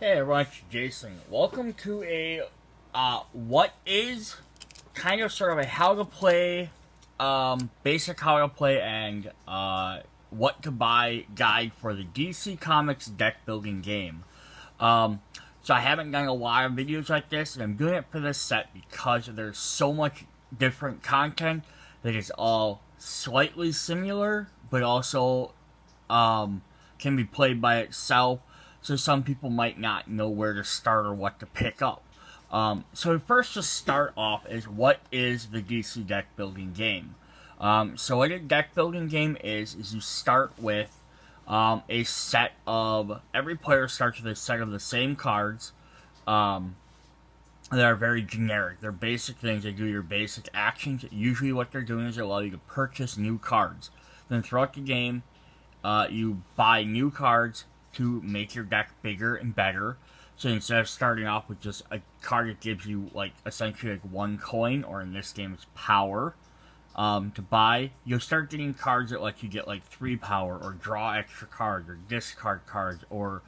Hey everyone, it's Jason. Welcome to a what is kind of sort of a how to play, basic how to play and what to buy guide for the DC Comics deck building game. So I haven't done a lot of videos like this, and I'm doing it for this set because there's so much different content that is all slightly similar, but also can be played by itself. So some people might not know where to start or what to pick up. So first to start off is what is the DC deck building game? So what a deck building game is you start with a set of, every player starts with a set of the same cards that are very generic. They're basic things, they do your basic actions. Usually what they're doing is they allow you to purchase new cards. Then throughout the game, you buy new cards to make your deck bigger and better. So instead of starting off with just a card that gives you like essentially like one coin, or in this game it's power, to buy, you'll start getting cards that let you get like 3 power, or draw extra cards, or discard cards, or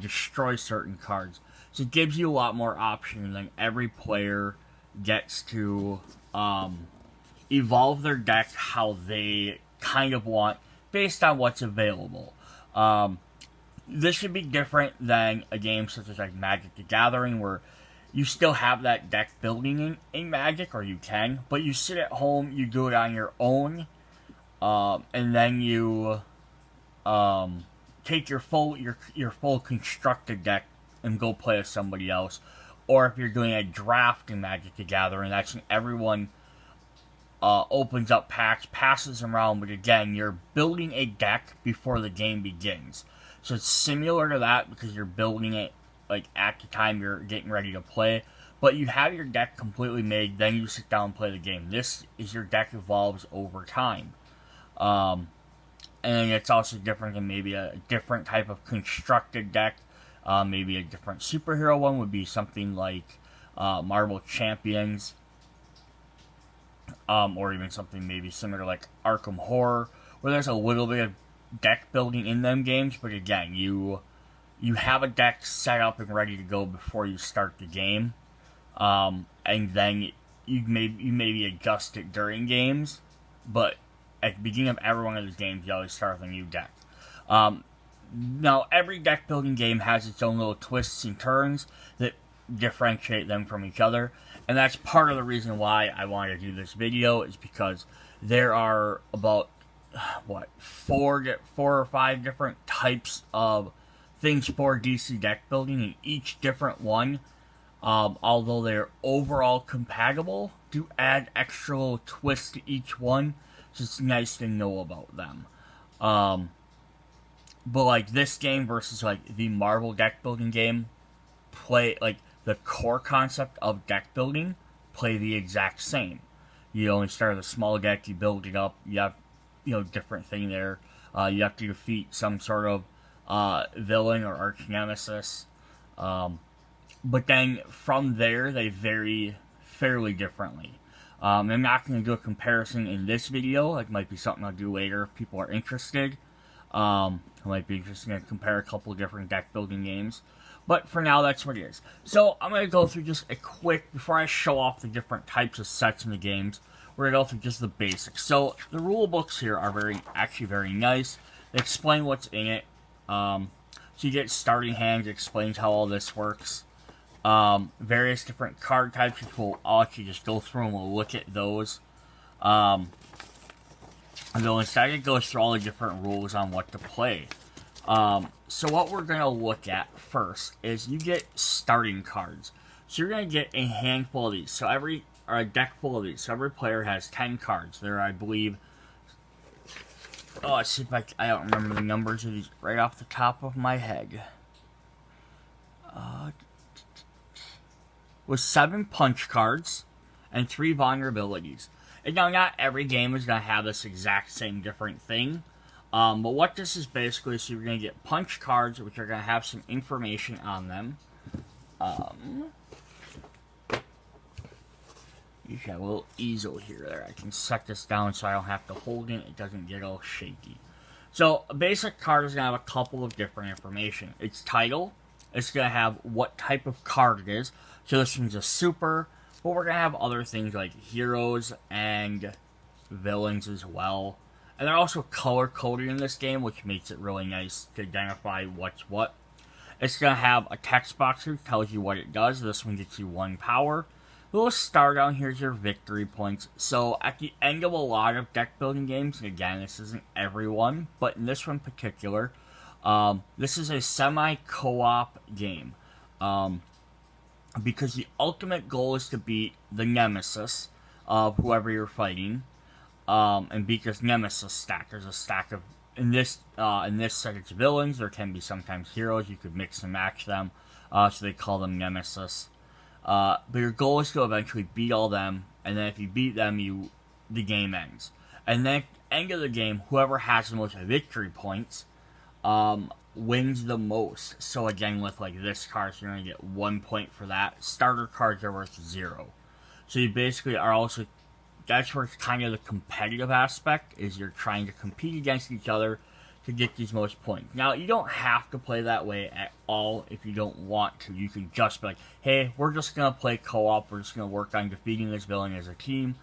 destroy certain cards. So it gives you a lot more options, and then every player gets to evolve their deck how they kind of want based on what's available. This should be different than a game such as like Magic the Gathering, where you still have that deck building in Magic, or you can, but you sit at home, you do it on your own, and then you take your full constructed deck and go play with somebody else. Or if you're doing a draft in Magic the Gathering, that's when everyone opens up packs, passes them around, but again, you're building a deck before the game begins. So it's similar to that because you're building it like at the time you're getting ready to play, but you have your deck completely made, then you sit down and play the game. This is your deck evolves over time. And it's also different than maybe a different type of constructed deck. Maybe a different superhero one would be something like Marvel Champions, or even something maybe similar like Arkham Horror, where there's a little bit of deck building in them games, but again, you have a deck set up and ready to go before you start the game, and then you maybe adjust it during games, but at the beginning of every one of these games, you always start with a new deck. Now, every deck building game has its own little twists and turns that differentiate them from each other, and that's part of the reason why I wanted to do this video, is because there are about four or five different types of things for DC deck building, and each different one, although they're overall compatible, do add extra little twists to each one, so it's nice to know about them. But like this game versus like the Marvel deck building game, play like the core concept of deck building, play the exact same. You only start with a small deck, you build it up, you have different thing there. You have to defeat some sort of villain or arch nemesis. But then from there, they vary fairly differently. I'm not going to do a comparison in this video. It might be something I'll do later if people are interested. It might be interesting to compare a couple of different deck building games. But for now, that's what it is. So I'm going to go through just a quick, before I show off the different types of sets in the games, we're going to go through just the basics. So the rule books here are actually very nice. They explain what's in it. So you get starting hands, it explains how all this works. Various different card types, which I'll actually just go through and we'll look at those. And then instead it goes through all the different rules on what to play. So what we're going to look at first is you get starting cards. So you're going to get a handful of these. So or a deck full of these. So every player has 10 cards. There, I believe. Let's see if I don't remember the numbers of these right off the top of my head. With 7 punch cards and 3 vulnerabilities. And now, not every game is going to have this exact same different thing. But what this is basically, so you're going to get punch cards, which are going to have some information on them. You have a little easel here there. I can set this down so I don't have to hold it. It doesn't get all shaky. So a basic card is going to have a couple of different information. Its title, It's going to have what type of card it is. So this one's a super, but we're going to have other things like heroes and villains as well. And they're also color-coded in this game, which makes it really nice to identify what's what. It's going to have a text box that tells you what it does. This one gets you 1 power. The little star down here is your victory points. So at the end of a lot of deck building games, and again, this isn't everyone, but in this one in particular, this is a semi-co-op game. Because the ultimate goal is to beat the Nemesis of whoever you're fighting. And beat this Nemesis stack. There's a stack of, in this set it's villains. There can be sometimes heroes. You could mix and match them. So they call them Nemesis. But your goal is to eventually beat all them. And then if you beat them, the game ends. And then at the end of the game, whoever has the most victory points wins the most. So again, with like this card, so you're going to get 1 point for that. Starter cards are worth 0. So you basically are also... That's where it's kind of the competitive aspect, is you're trying to compete against each other to get these most points. Now, you don't have to play that way at all if you don't want to. You can just be like, hey, we're just going to play co-op, we're just going to work on defeating this villain as a team.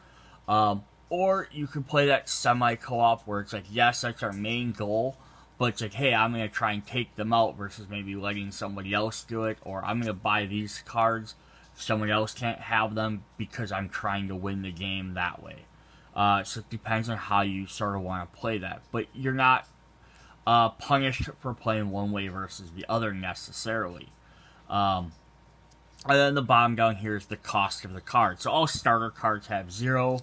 Or you can play that semi-co-op where it's like, yes, that's our main goal, but it's like, hey, I'm going to try and take them out versus maybe letting somebody else do it, or I'm going to buy these cards. Someone else can't have them because I'm trying to win the game that way. So it depends on how you sort of want to play that. But you're not punished for playing one way versus the other necessarily. And then the bottom down here is the cost of the card. So all starter cards have 0.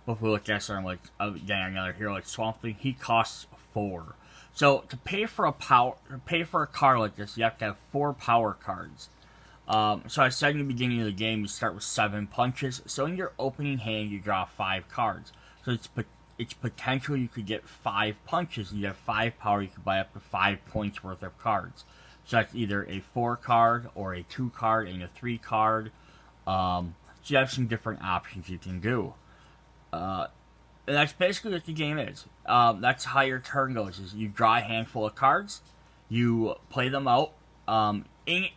But if we look at something like, again, another hero like Swamp Thing, he costs 4. So to pay for a card like this, you have to have 4 power cards. So I said in the beginning of the game, you start with 7 punches. So in your opening hand, you draw 5 cards. So it's potential you could get 5 punches. You have 5 power, you could buy up to 5 points worth of cards. So that's either a 4 card, or a 2 card, and a 3 card. So you have some different options you can do. And that's basically what the game is. That's how your turn goes, is you draw a handful of cards, you play them out,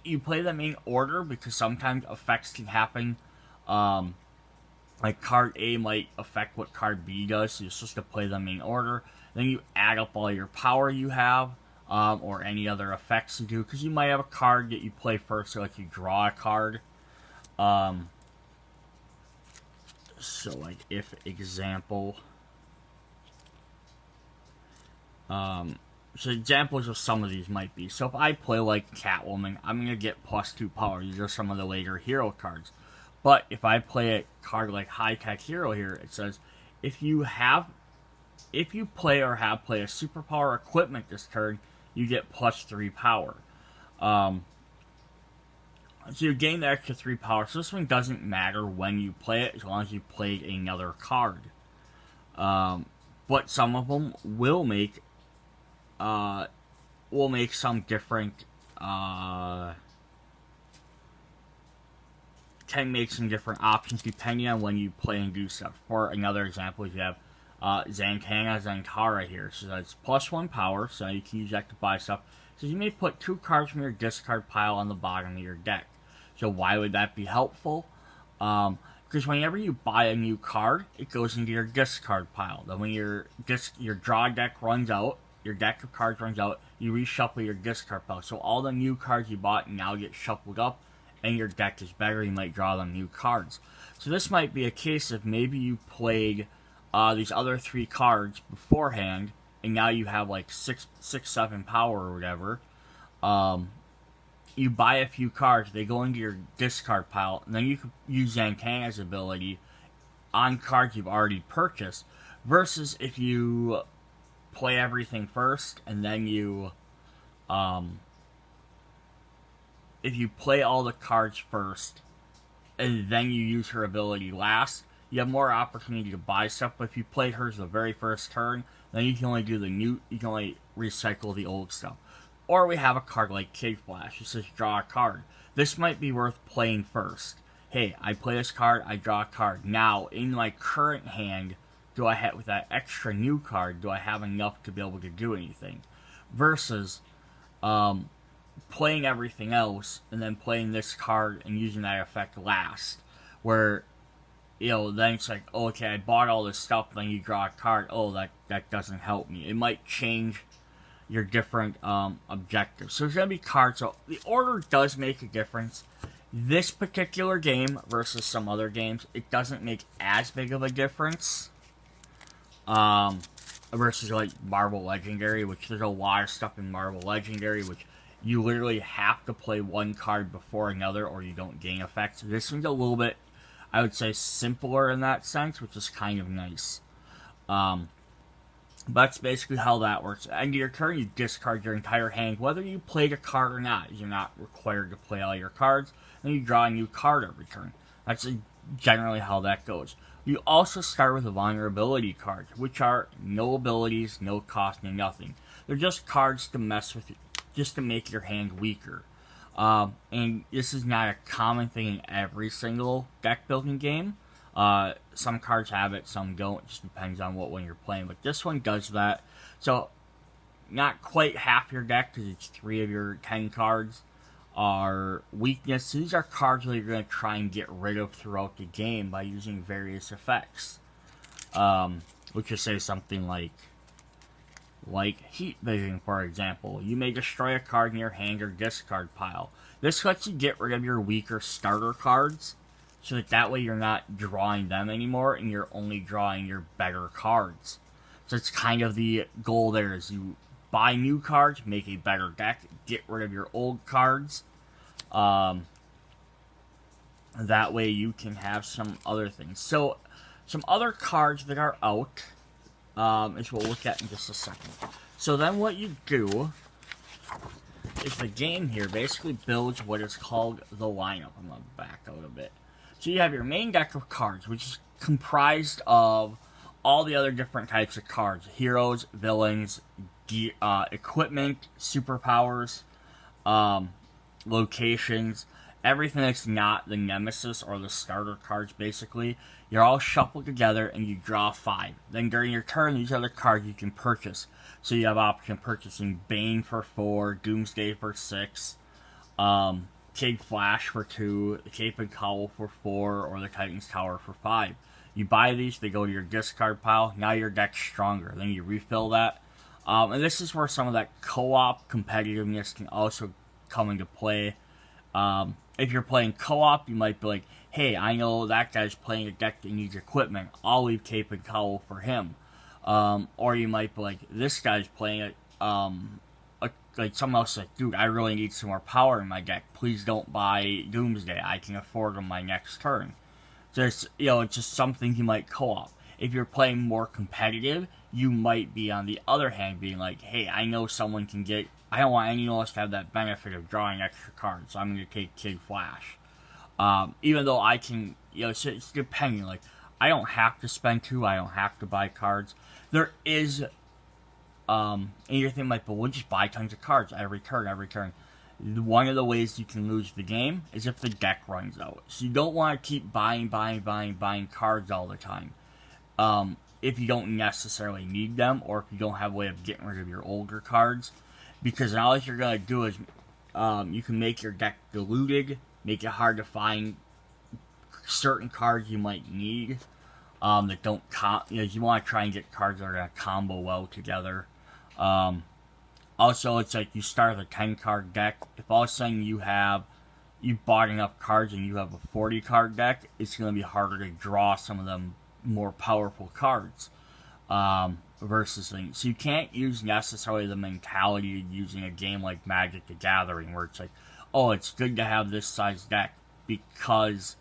you play them in order, because sometimes effects can happen. Like card A might affect what card B does, so you're supposed to play them in order. Then you add up all your power you have, or any other effects you do, because you might have a card that you play first, so like you draw a card. So like if example, so examples of some of these might be, so if I play like Catwoman, I'm going to get +2 power. These are some of the later hero cards. But if I play a card like High Tech Hero here, it says, if you play or have played a superpower equipment this turn, you get +3 power. So you gain the extra 3 power. So this one doesn't matter when you play it, as long as you played another card. But some of them will make some different, can make some different options depending on when you play and do stuff. For another example, you have Zantara here. So that's +1 power, so you can use that to buy stuff. So you may put 2 cards from your discard pile on the bottom of your deck. So why would that be helpful? Because whenever you buy a new card, it goes into your discard pile. Then when your draw deck runs out, your deck of cards runs out, you reshuffle your discard pile. So all the new cards you bought now get shuffled up, and your deck is better. You might draw them new cards. So this might be a case of maybe you played these other 3 cards beforehand, and now you have like 7 power or whatever. You buy a few cards, they go into your discard pile, and then you can use Zatanna's ability on cards you've already purchased, versus if you play everything first, and then you, if you play all the cards first, and then you use her ability last, you have more opportunity to buy stuff. But if you played hers the very first turn, then you can only do you can only recycle the old stuff. Or we have a card like Kid Flash. It says draw a card. This might be worth playing first. Hey, I play this card, I draw a card. Now, in my current hand, do I have, with that extra new card, do I have enough to be able to do anything? Versus, playing everything else and then playing this card and using that effect last. Where, then it's like, okay, I bought all this stuff, then you draw a card, that doesn't help me. It might change your different objectives. So there's going to be cards, so the order does make a difference. This particular game versus some other games, it doesn't make as big of a difference. Versus like Marvel Legendary, which there's a lot of stuff in Marvel Legendary, which you literally have to play one card before another or you don't gain effects. This one's a little bit, I would say, simpler in that sense, which is kind of nice. That's basically how that works. At the end of your turn, you discard your entire hand, whether you played a card or not. You're not required to play all your cards, and you draw a new card every turn. That's generally how that goes. You also start with vulnerability cards, which are no abilities, no cost, no nothing. They're just cards to mess with, just to make your hand weaker. And this is not a common thing in every single deck building game. Some cards have it, some don't. It just depends on what one you're playing. But this one does that. So, not quite half your deck, because it's 3 of your 10 cards are weakness. These are cards that you're going to try and get rid of throughout the game by using various effects. Which will say something like Heat Vision, for example. You may destroy a card in your hand or discard pile. This lets you get rid of your weaker starter cards, so that way you're not drawing them anymore, and you're only drawing your better cards. So it's kind of the goal there, is you buy new cards, make a better deck, get rid of your old cards. That way you can have some other things. So, some other cards that are out, is what we'll look at in just a second. So then what you do is the game here basically builds what is called the lineup. I'm going to back out a bit. So you have your main deck of cards, which is comprised of all the other different types of cards. Heroes, villains, equipment, superpowers, locations, everything that's not the Nemesis or the starter cards, basically. You're all shuffled together and you draw 5. Then during your turn, these other cards you can purchase. So you have option purchasing Bane for 4, Doomsday for 6, Kid Flash for 2, the Cape and Cowl for 4, or the Titan's Tower for 5. You buy these, they go to your discard pile. Now your deck's stronger. Then you refill that. And this is where some of that co-op competitiveness can also come into play. If you're playing co-op, you might be like, hey, I know that guy's playing a deck that needs equipment. I'll leave Cape and Cowl for him. Or you might be like, this guy's playing it. Like someone else like, dude, I really need some more power in my deck. Please don't buy Doomsday. I can afford them my next turn. So it's, it's just something you might co-op. If you're playing more competitive, you might be, on the other hand, being like, hey, I know someone can get... I don't want anyone else to have that benefit of drawing extra cards, so I'm going to take Kid Flash. Even though I can... it's depending. Like, I don't have to spend 2. I don't have to buy cards. There is... and you're thinking, like, but we'll just buy tons of cards every turn. One of the ways you can lose the game is if the deck runs out. So you don't want to keep buying cards all the time. If you don't necessarily need them, or if you don't have a way of getting rid of your older cards. Because now what you're going to do is, you can make your deck diluted, make it hard to find certain cards you might need, that don't, you want to try and get cards that are going to combo well together. Also, it's like you start with a 10-card deck. If all of a sudden you bought enough cards and you have a 40-card deck, it's going to be harder to draw some of them more powerful cards, versus things. So you can't use necessarily the mentality of using a game like Magic the Gathering, where it's like, oh, it's good to have this size deck, because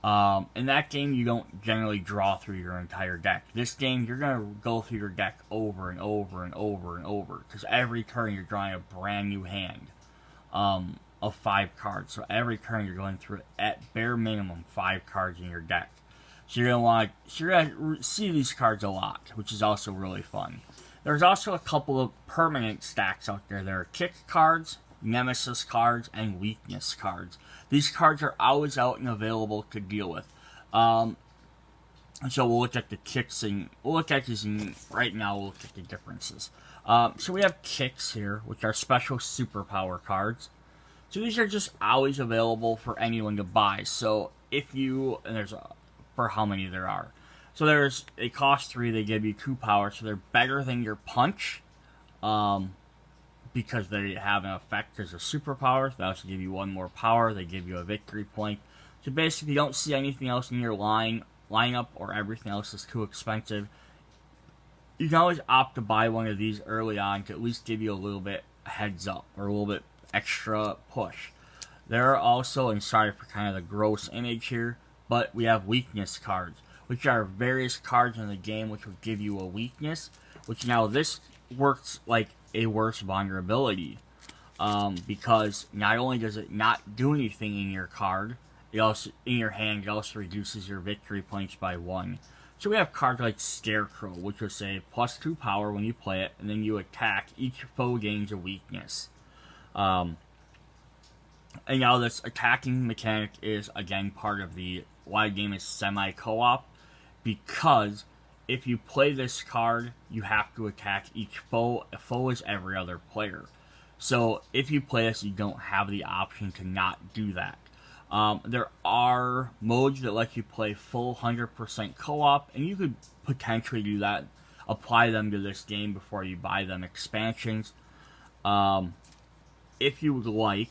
in that game you don't generally draw through your entire deck. This game, you're going to go through your deck over and over and over and over, because every turn you're drawing a brand new hand of 5 cards. So every turn you're going through, at bare minimum, 5 cards in your deck. So you're going to see these cards a lot, which is also really fun. There's also a couple of permanent stacks out there. There are kick cards, Nemesis cards, and weakness cards. These cards are always out and available to deal with. So we'll look at the kicks and we'll look at these right now. We'll look at the differences. So we have kicks here, which are special superpower cards. So these are just always available for anyone to buy. So if you, and for how many there are. So they cost 3, they give you 2 power, so they're better than your punch. Because they have an effect as a superpower. They also give you 1 more power, they give you a victory point. So basically, if you don't see anything else in your lineup or everything else is too expensive, you can always opt to buy one of these early on to at least give you a little bit heads up or a little bit extra push. There are also, and sorry for kind of the gross image here, but we have weakness cards, which are various cards in the game which will give you a weakness, which now this works like a worse vulnerability, because not only does it not do anything in your card, it also in your hand, it also reduces your victory points by 1. So we have cards like Scarecrow, which will say +2 power when you play it, and then you attack. Each foe gains a weakness. And now this attacking mechanic is, again, part of why the game is semi-co-op, because if you play this card, you have to attack each foe. A foe is every other player. So if you play this, you don't have the option to not do that. There are modes that let you play full 100% co-op, and you could potentially do that, apply them to this game before you buy them expansions, if you would like,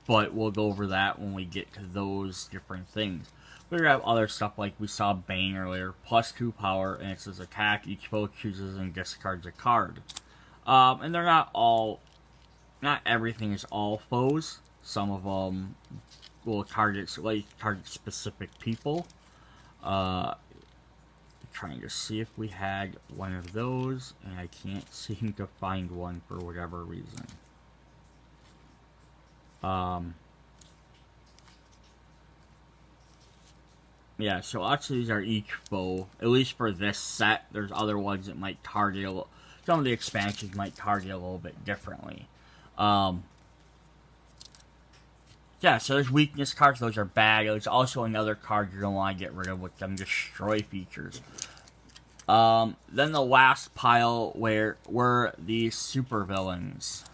but we'll go over that when we get to those different things. We have other stuff like we saw Bane earlier, +2 power, and it says attack, each foe chooses and discards a card. And they're not everything is all foes. Some of them will target specific people. Trying to see if we had one of those, and I can't seem to find one for whatever reason. Yeah, so lots of these are each foe, at least for this set. There's other ones that might target some of the expansions might target a little bit differently. Yeah, so there's weakness cards, those are bad. There's also another card you're going to want to get rid of with them destroy features. Then the last pile were the supervillains.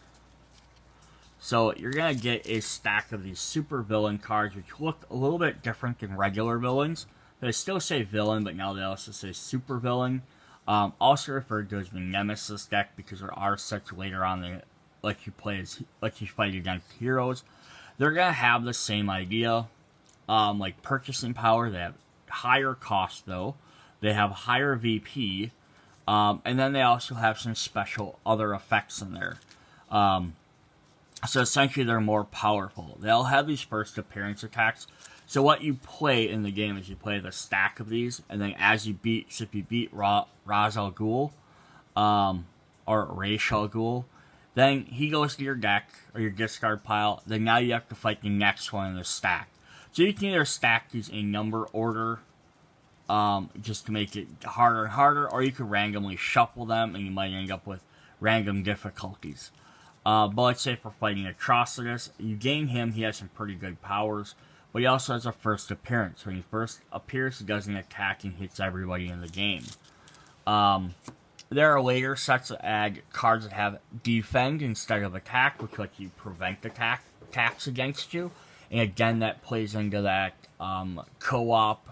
So you're going to get a stack of these supervillain cards, which look a little bit different than regular villains. They still say villain, but now they also say supervillain. Also referred to as the Nemesis deck, because there are sets later on that let you fight against heroes. They're going to have the same idea, like purchasing power. They have higher cost, though. They have higher VP, and then they also have some special other effects in there. So essentially, they're more powerful. They'll have these first appearance attacks. So what you play in the game is you play the stack of these, and then if you beat Ra's al Ghul, or Ra's al Ghul, then he goes to your deck, or your discard pile, then now you have to fight the next one in the stack. So you can either stack these in number order, just to make it harder and harder, or you could randomly shuffle them, and you might end up with random difficulties. But let's say for fighting Atrocitus, you gain him, he has some pretty good powers, but he also has a first appearance. When he first appears, he doesn't attack and hits everybody in the game. There are later sets that add cards that have defend instead of attack, which lets you prevent attacks against you. And again, that plays into that co-op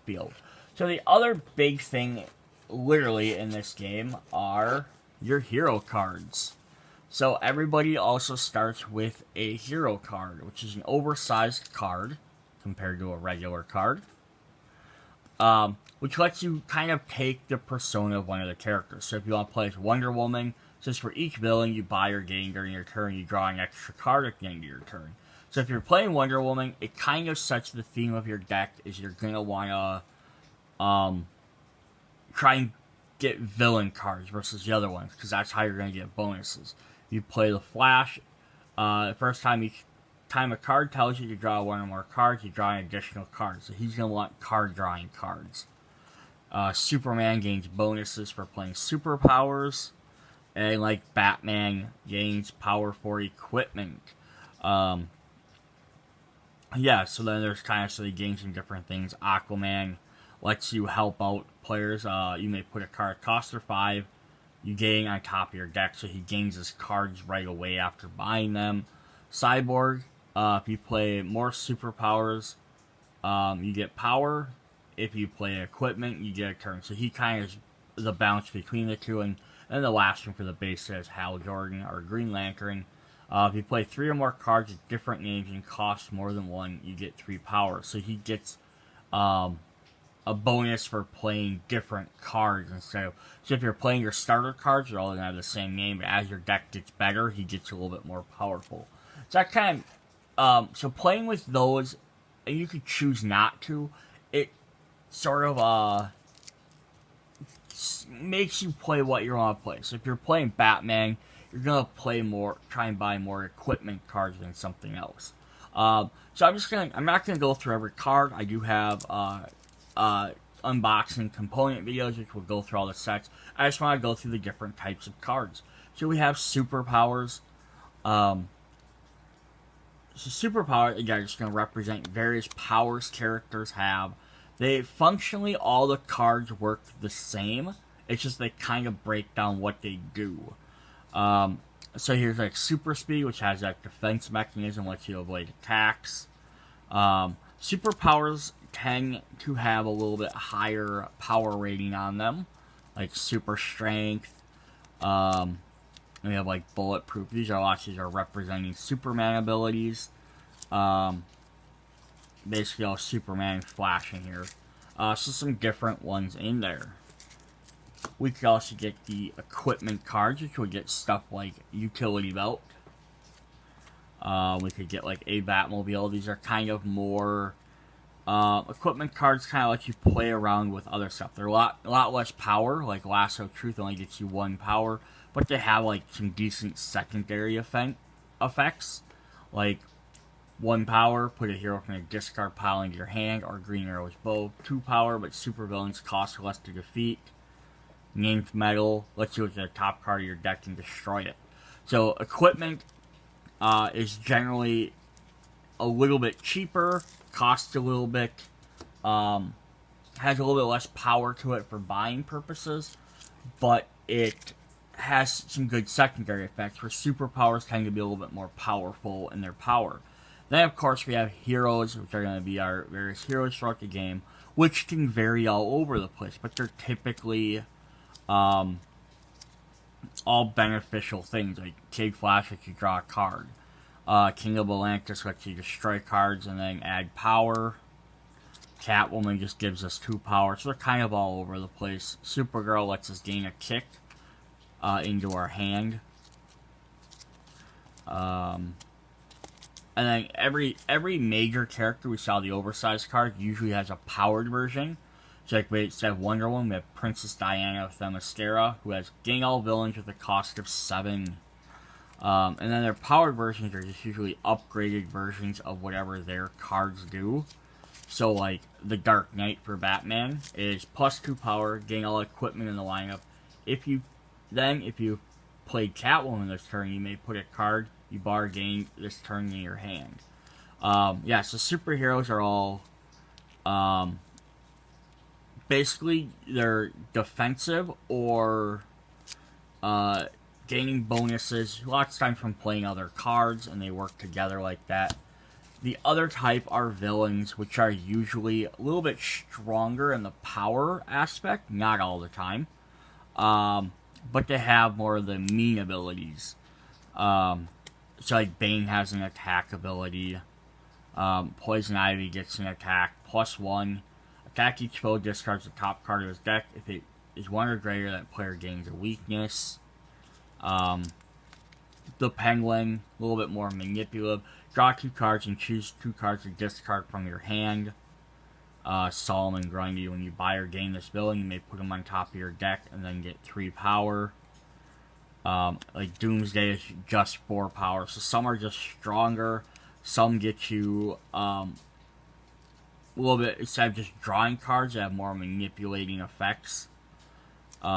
field. So the other big thing literally in this game are your hero cards. So everybody also starts with a hero card, which is an oversized card compared to a regular card, which lets you kind of take the persona of one of the characters. So if you want to play as Wonder Woman, since for each villain you buy or gain during your turn, you draw an extra card at the end of your turn. So if you're playing Wonder Woman, it kind of sets the theme of your deck is you're going to want to try and get villain cards versus the other ones, because that's how you're going to get bonuses. You play the Flash, first time each time a card tells you to draw one or more cards, you draw an additional card. So he's going to want card drawing cards. Superman gains bonuses for playing superpowers, and like Batman gains power for equipment. yeah, so then there's kind of, so he gains some different things. Aquaman lets you help out players. You may put a card, cost her 5, you gain on top of your deck, so he gains his cards right away after buying them. Cyborg, if you play more superpowers, you get power. If you play equipment, you get a turn. So he kind of is the balance between the two. And then the last one for the base is Hal Jordan, or Green Lantern. If you play 3 or more cards with different names and cost more than 1, you get 3 power. So he gets a bonus for playing different cards instead of... So if you're playing your starter cards, you're all going to have the same name. But as your deck gets better, he gets a little bit more powerful. So that kind of... so playing with those, and you could choose not to, it sort of makes you play what you want to play. So if you're playing Batman, you're gonna play more, try and buy more equipment cards than something else. So I'm not gonna go through every card. I do have unboxing component videos which will go through all the sets. I just want to go through the different types of cards. So we have superpowers. So superpower, again, is going to represent various powers characters have. They functionally, all the cards work the same. It's just they kind of break down what they do. So here's like super speed, which has that defense mechanism, lets you avoid attacks. Superpowers tend to have a little bit higher power rating on them, like super strength. We have like bulletproof. These are representing Superman abilities. Basically all Superman Flash in here. So some different ones in there. We could also get the equipment cards, which would get stuff like utility belt. We could get like a Batmobile. These are kind of more equipment cards, kind of let you play around with other stuff. They're a lot less power. Like Lasso of Truth only gets you 1 power, but they have like some decent secondary effects, like 1 power, put a hero from a discard pile into your hand, or Green Arrow's bow. 2 power, but supervillains cost less to defeat. Named Metal lets you look at the top card of your deck and destroy it. So equipment is generally a little bit cheaper, costs a little bit, has a little bit less power to it for buying purposes, but it has some good secondary effects where superpowers tend to be a little bit more powerful in their power. Then, of course, we have heroes, which are going to be our various heroes throughout the game, which can vary all over the place, but they're typically all beneficial things. Like Kid Flash lets you draw a card. King of Atlantis lets you destroy cards and then add power. Catwoman just gives us 2 power, so they're kind of all over the place. Supergirl lets us gain a kick into our hand. And then every major character, we saw the oversized card, usually has a powered version. So like instead of Wonder Woman, we have Princess Diana with Themyscira, who has gain all villains with a cost of 7. And then their powered versions are just usually upgraded versions of whatever their cards do. So like the Dark Knight for Batman is plus 2 power, gain all equipment in the lineup. If you played Catwoman this turn, you may put a card you bar gain this turn in your hand. Yeah, so superheroes are all basically they're defensive or gaining bonuses lots of times from playing other cards, and they work together like that. The other type are villains, which are usually a little bit stronger in the power aspect, not all the time, but they have more of the mean abilities. So like Bane has an attack ability, Poison Ivy gets an attack +1. Attack each foe discards the top card of his deck. If it is 1 or greater, that player gains a weakness. The Penguin, a little bit more manipulative. Draw 2 cards and choose 2 cards to discard from your hand. Solomon Grundy, when you buy or gain this villain, you may put him on top of your deck and then get 3 power. Like Doomsday is just 4 power, so some are just stronger. Some get you a little bit, instead of just drawing cards, they have more manipulating effects, which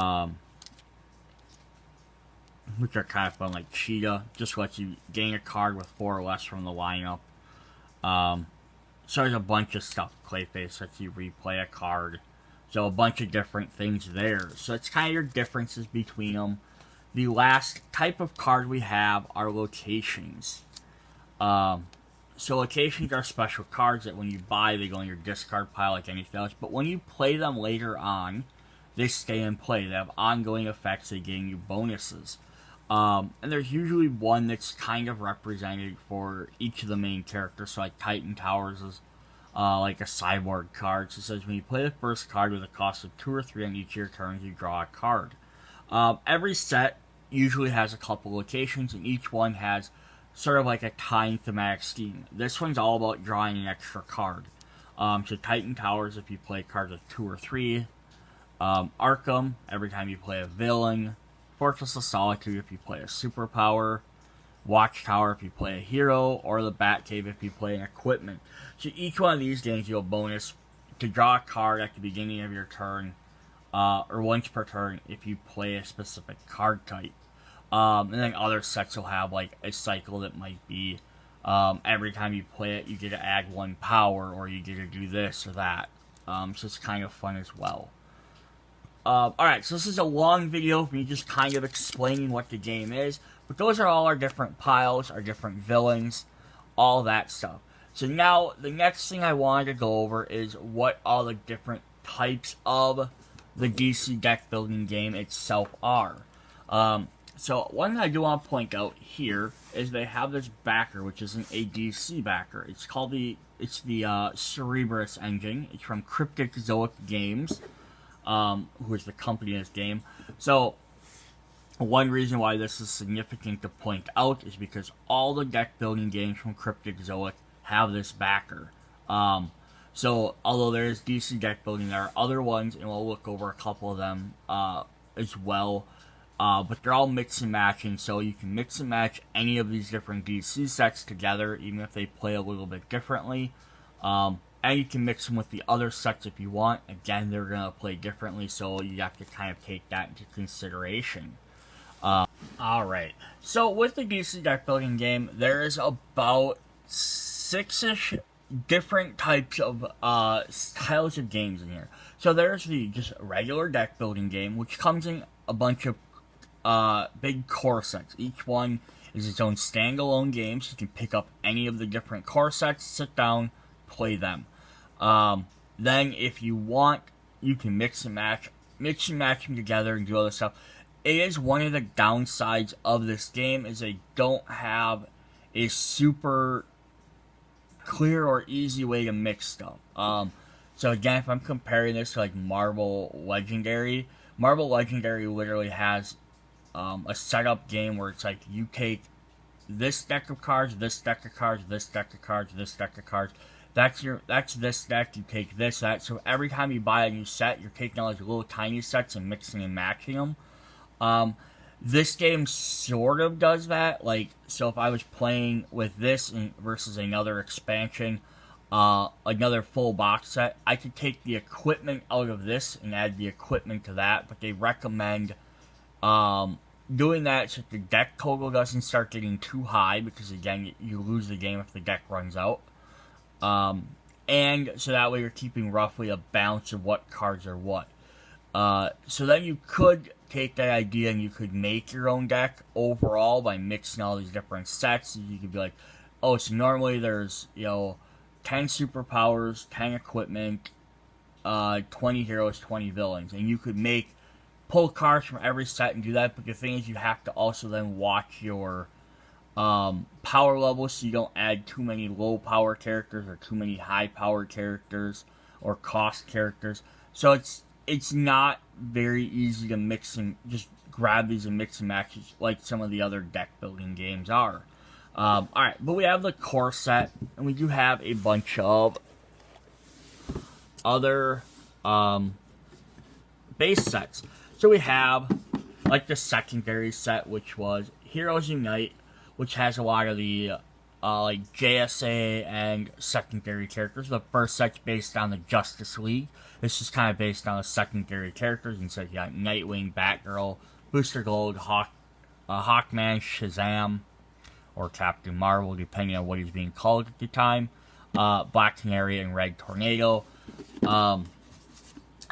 are kind of fun. Like Cheetah just lets you gain a card with 4 or less from the lineup. So there's a bunch of stuff. Clayface lets you replay a card. So a bunch of different things there. So it's kind of your differences between them. The last type of card we have are locations. So locations are special cards that when you buy, they go in your discard pile like anything else. But when you play them later on, they stay in play. They have ongoing effects. They gain you bonuses. And there's usually one that's kind of represented for each of the main characters. So like Titan Towers is like a cyborg card. So it says when you play the first card with a cost of 2 or 3 on each of your turns, you draw a card. Every set usually has a couple locations, and each one has sort of like a time thematic scheme. This one's all about drawing an extra card. So Titan Towers, if you play cards with 2 or 3. Arkham, every time you play a villain. Fortress of Solitude, if you play a superpower. Watchtower, if you play a hero. Or the Batcave, if you play an equipment. So each one of these games, you'll bonus to draw a card at the beginning of your turn. Or once per turn if you play a specific card type. And then other sets will have like a cycle that might be every time you play it, you get to add 1 power, or you get to do this or that. So it's kind of fun as well. Alright, so this is a long video of me just kind of explaining what the game is. But those are all our different piles, our different villains, all that stuff. So now, the next thing I wanted to go over is what all the different types of the DC deck building game itself are. So one thing I do want to point out here is they have this backer, which isn't a DC backer. It's called the Rebirth engine. It's from Cryptic Zoic Games, who is the company in this game. So one reason why this is significant to point out is because all the deck building games from Cryptic Zoic have this backer. So although there is DC deck building, there are other ones, and we'll look over a couple of them as well. But they're all mix and matching, so you can mix and match any of these different DC sets together, even if they play a little bit differently. And you can mix them with the other sets if you want. Again, they're going to play differently, so you have to kind of take that into consideration. Alright, so with the DC deck building game, there is about 6-ish different types of styles of games in here. So there's the just regular deck building game, which comes in a bunch of big core sets. Each one is its own standalone game, so you can pick up any of the different core sets, sit down, play them. Then if you want, you can mix and match them together and do other stuff. It is one of the downsides of this game is they don't have a super clear or easy way to mix stuff. So again, if I'm comparing this to like Marvel Legendary literally has a setup game where it's like you take this deck of cards, this deck of cards, this deck of cards, this deck of cards. That's this deck. You take this, that. So every time you buy a new set, you're taking all these little tiny sets and mixing and matching them. This game sort of does that. Like, so if I was playing with this versus another expansion, another full box set, I could take the equipment out of this and add the equipment to that. But they recommend doing that so that the deck total doesn't start getting too high, because again, you lose the game if the deck runs out. And so that way you're keeping roughly a balance of what cards are what. So then you could take that idea and you could make your own deck overall by mixing all these different sets. You could be like, oh, so normally there's, 10 superpowers, 10 equipment, 20 heroes, 20 villains. And you could pull cards from every set and do that, but the thing is you have to also then watch your power levels so you don't add too many low power characters or too many high power characters or cost characters. So it's not very easy to mix and just grab these and mix and match like some of the other deck building games are. Alright, but we have the core set, and we do have a bunch of other base sets. So we have like the secondary set, which was Heroes Unite, which has a lot of the like JSA and secondary characters. The first set's based on the Justice League. This is kind of based on the secondary characters. And so you got Nightwing, Batgirl, Booster Gold, Hawkman, Shazam, or Captain Marvel, depending on what he's being called at the time. Black Canary and Red Tornado.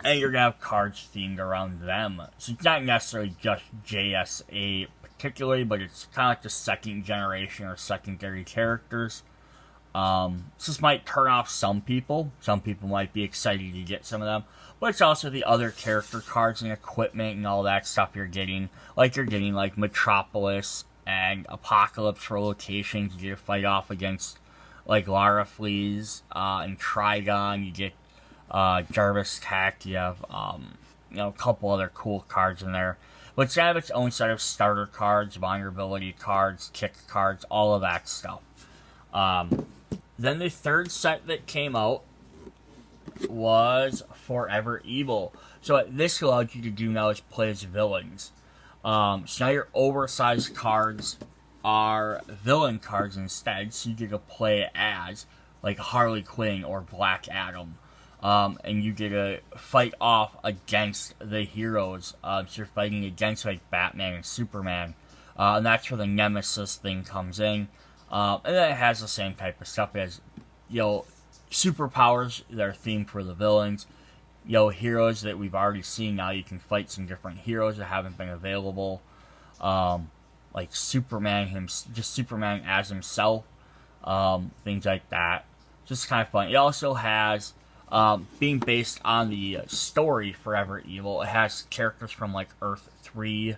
And you're gonna have cards themed around them. So it's not necessarily just JSA particularly, but it's kind of like the second generation or secondary characters. So this might turn off some people. Some people might be excited to get some of them. But it's also the other character cards and equipment and all that stuff you're getting. Like you're getting like Metropolis and Apocalypse for locations. You get to fight off against like Lara Fleas and Trigon. You get Jarvis Tech. You have a couple other cool cards in there. But it's have its own set of starter cards, vulnerability cards, kick cards, all of that stuff. Then the third set that came out was Forever Evil. So what this allows you to do now is play as villains. So now your oversized cards are villain cards instead, so you get to play as like Harley Quinn or Black Adam. And you get to fight off against the heroes. So you're fighting against like Batman and Superman. And that's where the Nemesis thing comes in. And then it has the same type of stuff as, superpowers that are themed for the villains. Heroes that we've already seen. Now you can fight some different heroes that haven't been available. Like Superman, just Superman as himself. Things like that. Just kind of fun. It also has, being based on the story Forever Evil, it has characters from like Earth 3,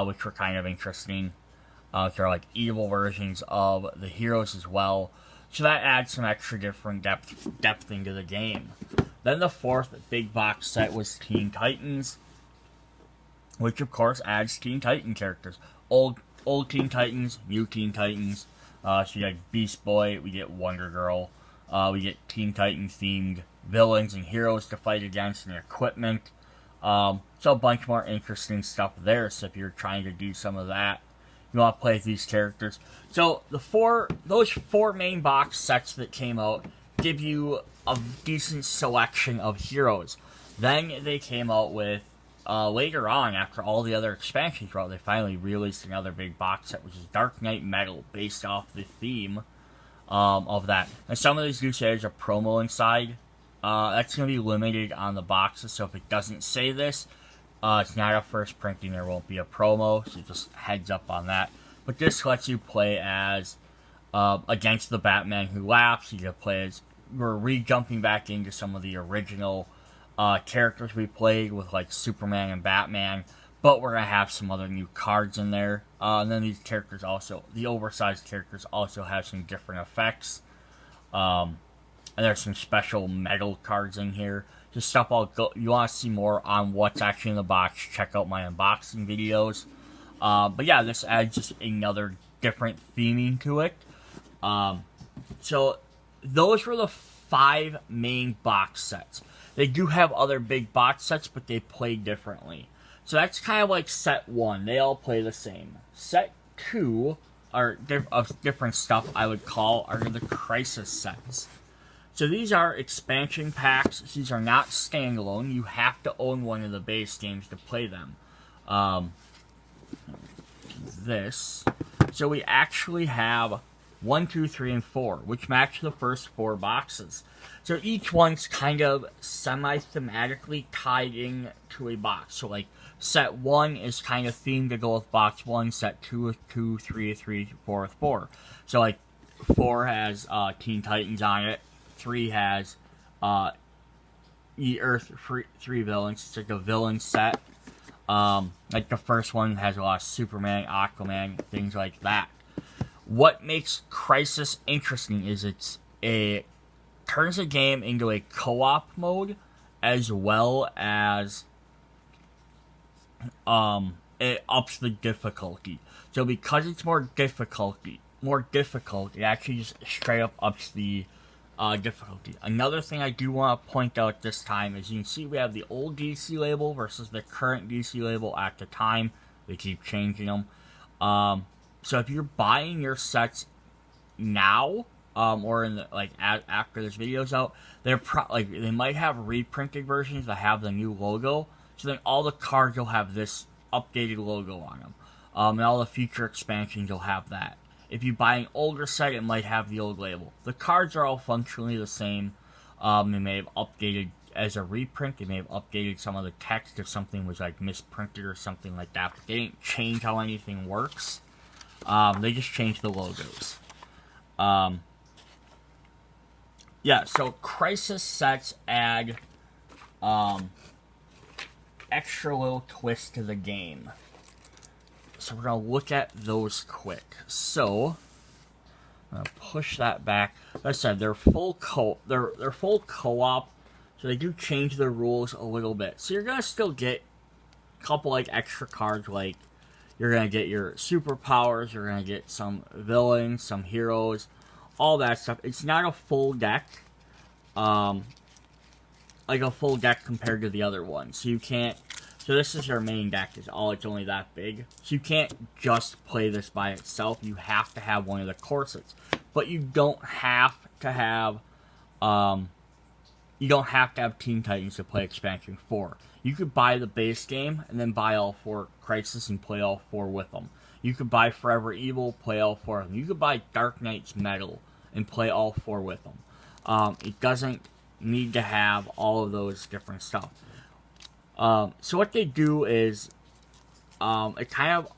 which were kind of interesting. They're like evil versions of the heroes as well. So that adds some extra different depth into the game. Then the fourth big box set was Teen Titans, which of course adds Teen Titan characters. Old Teen Titans, new Teen Titans. So you get Beast Boy, we get Wonder Girl. We get Teen Titan themed villains and heroes to fight against and equipment. So a bunch more interesting stuff there. So if you're trying to do some of that, you want to play with these characters. So those four main box sets that came out give you a decent selection of heroes. Then they came out with, later on, after all the other expansions were out, they finally released another big box set, which is Dark Knight Metal, based off the theme of that. And some of these do say there's a promo inside. That's going to be limited on the boxes, so if it doesn't say this, it's not a first printing, there won't be a promo, so just heads up on that. But this lets you play as, against the Batman Who Laughs. You can play as, we're re-jumping back into some of the original characters we played with, like Superman and Batman, but we're going to have some other new cards in there. And then these characters also, the oversized characters also have some different effects. And there's some special metal cards in here. Just stuff you want to see more on what's actually in the box, check out my unboxing videos. But yeah, this adds just another different theming to it. So those were the 5 main box sets. They do have other big box sets, but they play differently. So that's kind of like set 1. They all play the same. Set 2 are of different stuff I would call are the Crisis sets. So these are expansion packs. These are not standalone. You have to own one of the base games to play them. So we actually have 1, 2, 3, and 4, which match the first 4 boxes. So each one's kind of semi-thematically tied in to a box. So like set 1 is kind of themed to go with box 1. Set 2 with 2, 3 4 with 4. So like 4 has Teen Titans on it. 3 has Earth 3 villains. It's like a villain set. Like the first one has a lot of Superman, Aquaman, things like that. What makes Crisis interesting is it turns the game into a co-op mode, as well as it ups the difficulty. So because it's more difficult, it actually just straight up ups the difficulty. Another thing I do want to point out this time is you can see we have the old DC label versus the current DC label at the time. They keep changing them. So if you're buying your sets now, or in the, after this video's out, they might have reprinted versions that have the new logo. So then all the cards will have this updated logo on them, and all the future expansions will have that. If you buy an older set, it might have the old label. The cards are all functionally the same. They may have updated as a reprint. They may have updated some of the text if something was like misprinted or something like that. But they didn't change how anything works. They just changed the logos. Yeah, so Crisis sets add extra little twists to the game. So we're going to look at those quick. So, I'm going to push that back. Like I said, they're full co-op, so they do change the rules a little bit. So you're going to still get a couple like extra cards, like you're going to get your superpowers, you're going to get some villains, some heroes, all that stuff. It's not a full deck, like a full deck compared to the other ones. So you can't, so this is your main deck, it's only that big. So you can't just play this by itself, you have to have one of the core sets. But you don't have to have, Teen Titans to play Expansion 4. You could buy the base game, and then buy all 4 Crisis and play all 4 with them. You could buy Forever Evil, play all 4 of them. You could buy Dark Knight's Metal, and play all 4 with them. It doesn't need to have all of those different stuff. So what they do is, it kind of,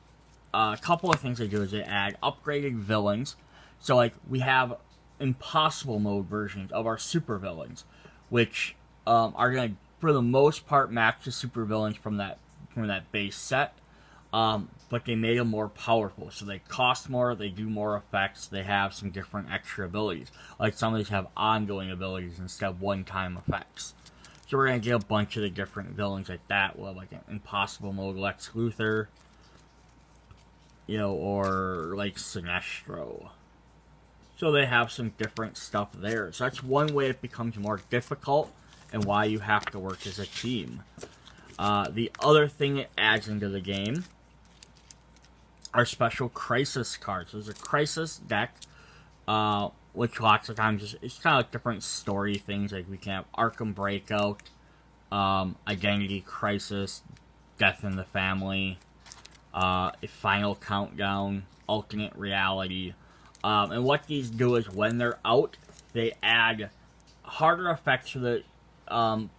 a couple of things they do is they add upgraded villains. So like, we have impossible mode versions of our super villains, which, are going to, for the most part, match the super villains from that base set. But they made them more powerful, so they cost more, they do more effects, they have some different extra abilities. Like some of these have ongoing abilities instead of one-time effects. So we're going to get a bunch of the different villains like that. We'll have like an Impossible Mode Lex Luthor, you know, or like Sinestro. So they have some different stuff there. So that's one way it becomes more difficult and why you have to work as a team. The other thing it adds into the game are special Crisis cards. There's a Crisis deck, which lots of times it's kind of like different story things. Like we can have Arkham Breakout, Identity Crisis, Death in the Family, a Final Countdown, Alternate Reality. And what these do is when they're out, they add harder effects for the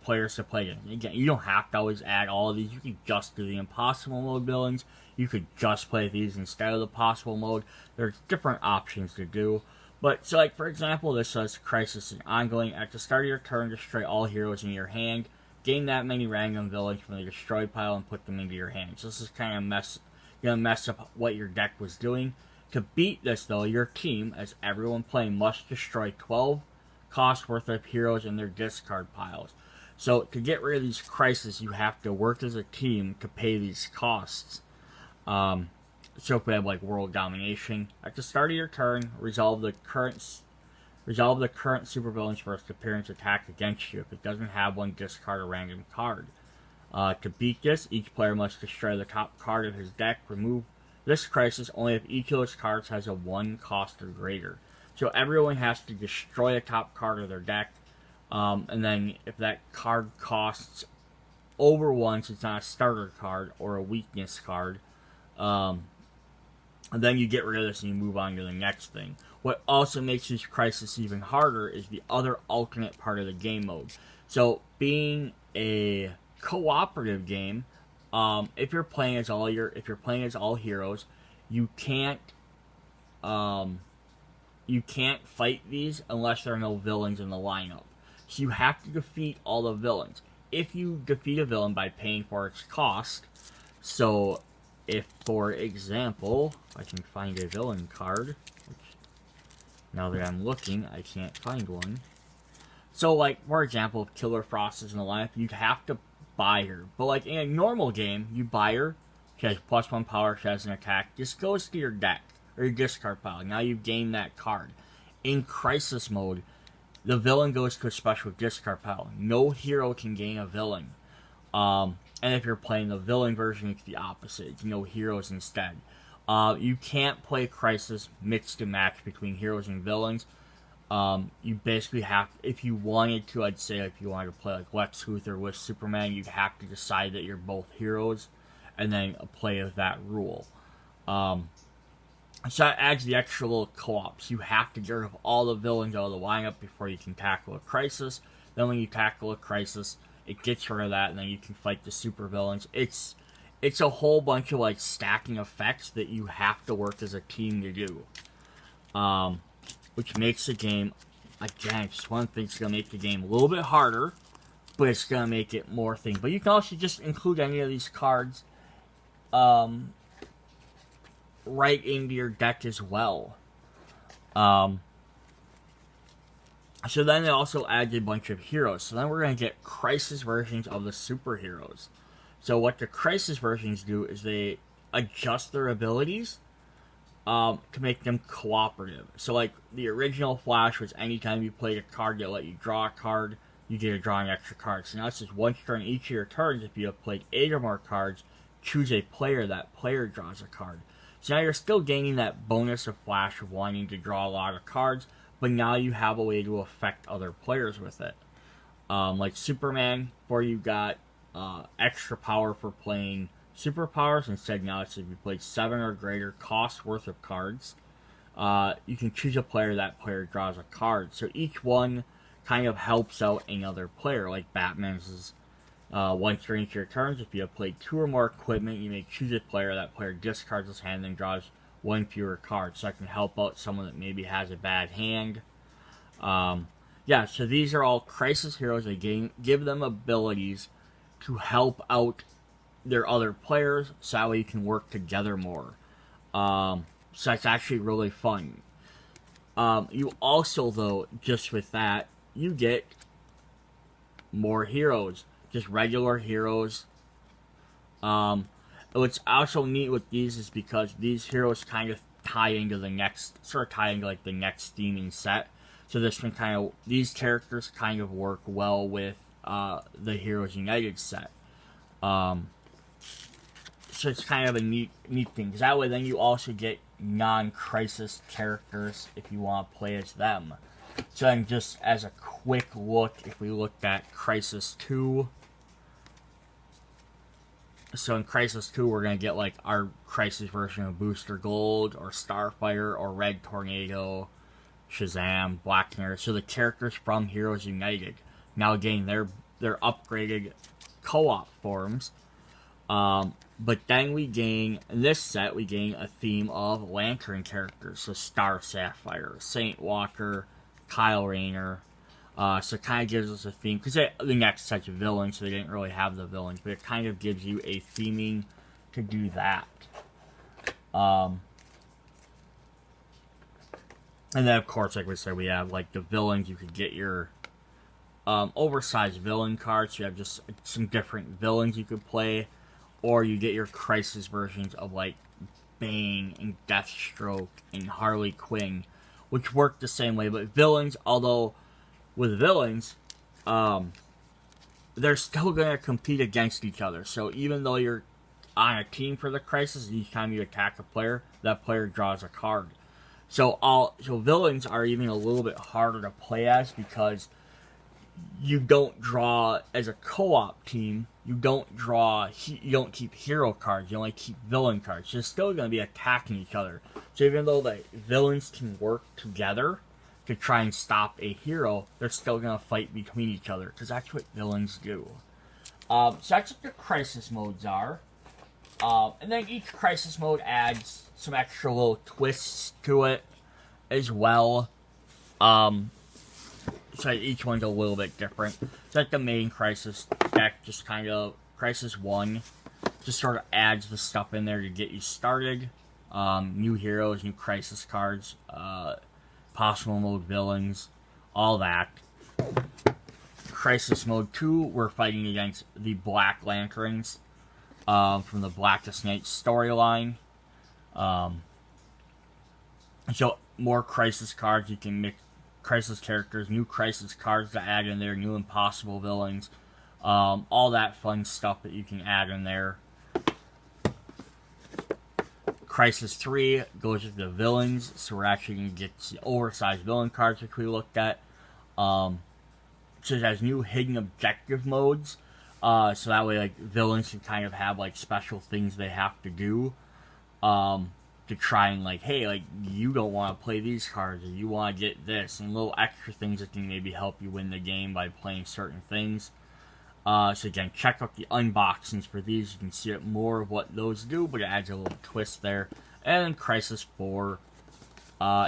players to play in. Again, you don't have to always add all of these. You can just do the Impossible Mode villains. You could just play these instead of the Possible Mode. There's different options to do. But, so like, for example, this says Crisis is ongoing. At the start of your turn, destroy all heroes in your hand. Gain that many random villains from the destroy pile and put them into your hand. So this is kind of gonna mess up what your deck was doing. To beat this, though, your team, as everyone playing, must destroy 12 cost worth of heroes in their discard piles. So, to get rid of these Crisis, you have to work as a team to pay these costs. So if we have like World Domination, at the start of your turn, resolve the current supervillain's first appearance attack against you. If it doesn't have one, discard a random card. To beat this, each player must destroy the top card of his deck. Remove this Crisis only if each of those cards has a 1 cost or greater. So everyone has to destroy a top card of their deck, and then if that card costs over 1, so it's not a starter card or a weakness card, and then you get rid of this and you move on to the next thing. What also makes this Crisis even harder is the other alternate part of the game mode. So, being a cooperative game, if you're playing as all heroes, you can't fight these unless there are no villains in the lineup. So you have to defeat all the villains. If you defeat a villain by paying for its cost, so if, for example, I can find a villain card, which now that I'm looking, I can't find one. So, like, for example, if Killer Frost is in the lineup, you'd have to buy her. But, like, in a normal game, you buy her, she has +1 power, she has an attack, just goes to your deck, or your discard pile. Now you've gained that card. In Crisis mode, the villain goes to a special discard pile. No hero can gain a villain. And if you're playing the villain version, it's the opposite. It's no heroes instead. You can't play Crisis mixed and match between heroes and villains. You basically have, if you wanted to, I'd say if you wanted to play like Lex Luthor with Superman, you'd have to decide that you're both heroes, and then play with that rule. So that adds the extra little co-ops. You have to get rid of all the villains out of the lineup before you can tackle a crisis. Then when you tackle a crisis, it gets rid of that, and then you can fight the super villains. It's a whole bunch of like stacking effects that you have to work as a team to do. Which makes the game, again, just one thing, it's going to make the game a little bit harder, but it's going to make it more things. But you can also just include any of these cards right into your deck as well. So then it also adds a bunch of heroes. So then we're going to get crisis versions of the superheroes. So what the crisis versions do is they adjust their abilities to make them cooperative. So like the original Flash was anytime you played a card that let you draw a card, you get to draw an extra card. So now it's just once during each of your turns, if you have played 8 or more cards, choose a player, that player draws a card. So now you're still gaining that bonus of Flash of wanting to draw a lot of cards, but now you have a way to affect other players with it. Like Superman, where you got extra power for playing superpowers. Instead, now it's if you played 7 or greater cost worth of cards, you can choose a player, that player draws a card. So each one kind of helps out another player. Like Batman's is once during each of your turns, if you have played 2 or more equipment, you may choose a player, that player discards his hand and draws 1 fewer card. So I can help out someone that maybe has a bad hand. Yeah, so these are all crisis heroes. They give them abilities to help out their other players, so that way you can work together more. So that's actually really fun. You also, though, just with that, you get more heroes. Just regular heroes. What's also neat with these is because these heroes kind of tie into the next, sort of tie into like the next theming set. So this one kind of, these characters kind of work well with the Heroes United set. So it's kind of a neat thing, because that way then you also get non-crisis characters if you want to play as them. So then just as a quick look, if we looked at Crisis 2, so in Crisis 2 we're going to get like our Crisis version of Booster Gold, or Starfire, or Red Tornado, Shazam, Black Canary. So the characters from Heroes United now getting their upgraded co-op forms. But then we gain, in this set, we gain a theme of Lantern characters. So Star Sapphire, Saint Walker, Kyle Rayner. So it kind of gives us a theme, because the next set's villains, so they didn't really have the villains, but it kind of gives you a theming to do that. And then, of course, like we said, we have like the villains. You could get your oversized villain cards. You have just some different villains you could play. Or you get your crisis versions of like Bane and Deathstroke and Harley Quinn, which work the same way. But villains, although with villains, they're still going to compete against each other. So even though you're on a team for the crisis, each time you attack a player, that player draws a card. So villains are even a little bit harder to play as, because you don't draw as a co-op team. You don't keep hero cards. You only keep villain cards. You're still going to be attacking each other. So even though the villains can work together to try and stop a hero, they're still going to fight between each other, because that's what villains do. So that's what the crisis modes are. And then each crisis mode adds some extra little twists to it as well. So each one's a little bit different. It's like the main Crisis deck, just kind of, Crisis 1, just sort of adds the stuff in there to get you started. New heroes, new Crisis cards, possible mode villains, all that. Crisis Mode 2, we're fighting against the Black Lanterns from the Blackest Night storyline. So more Crisis cards, you can mix Crisis characters, new Crisis cards to add in there, new impossible villains, all that fun stuff that you can add in there. Crisis 3 goes with the villains, so we're actually going to get the oversized villain cards, which we looked at. So it has new hidden objective modes, so that way like villains can kind of have like special things they have to do. to try and, like, hey, like, you don't want to play these cards, or you want to get this, and little extra things that can maybe help you win the game by playing certain things. So again, check out the unboxings for these. You can see it more of what those do, but it adds a little twist there. And Crisis 4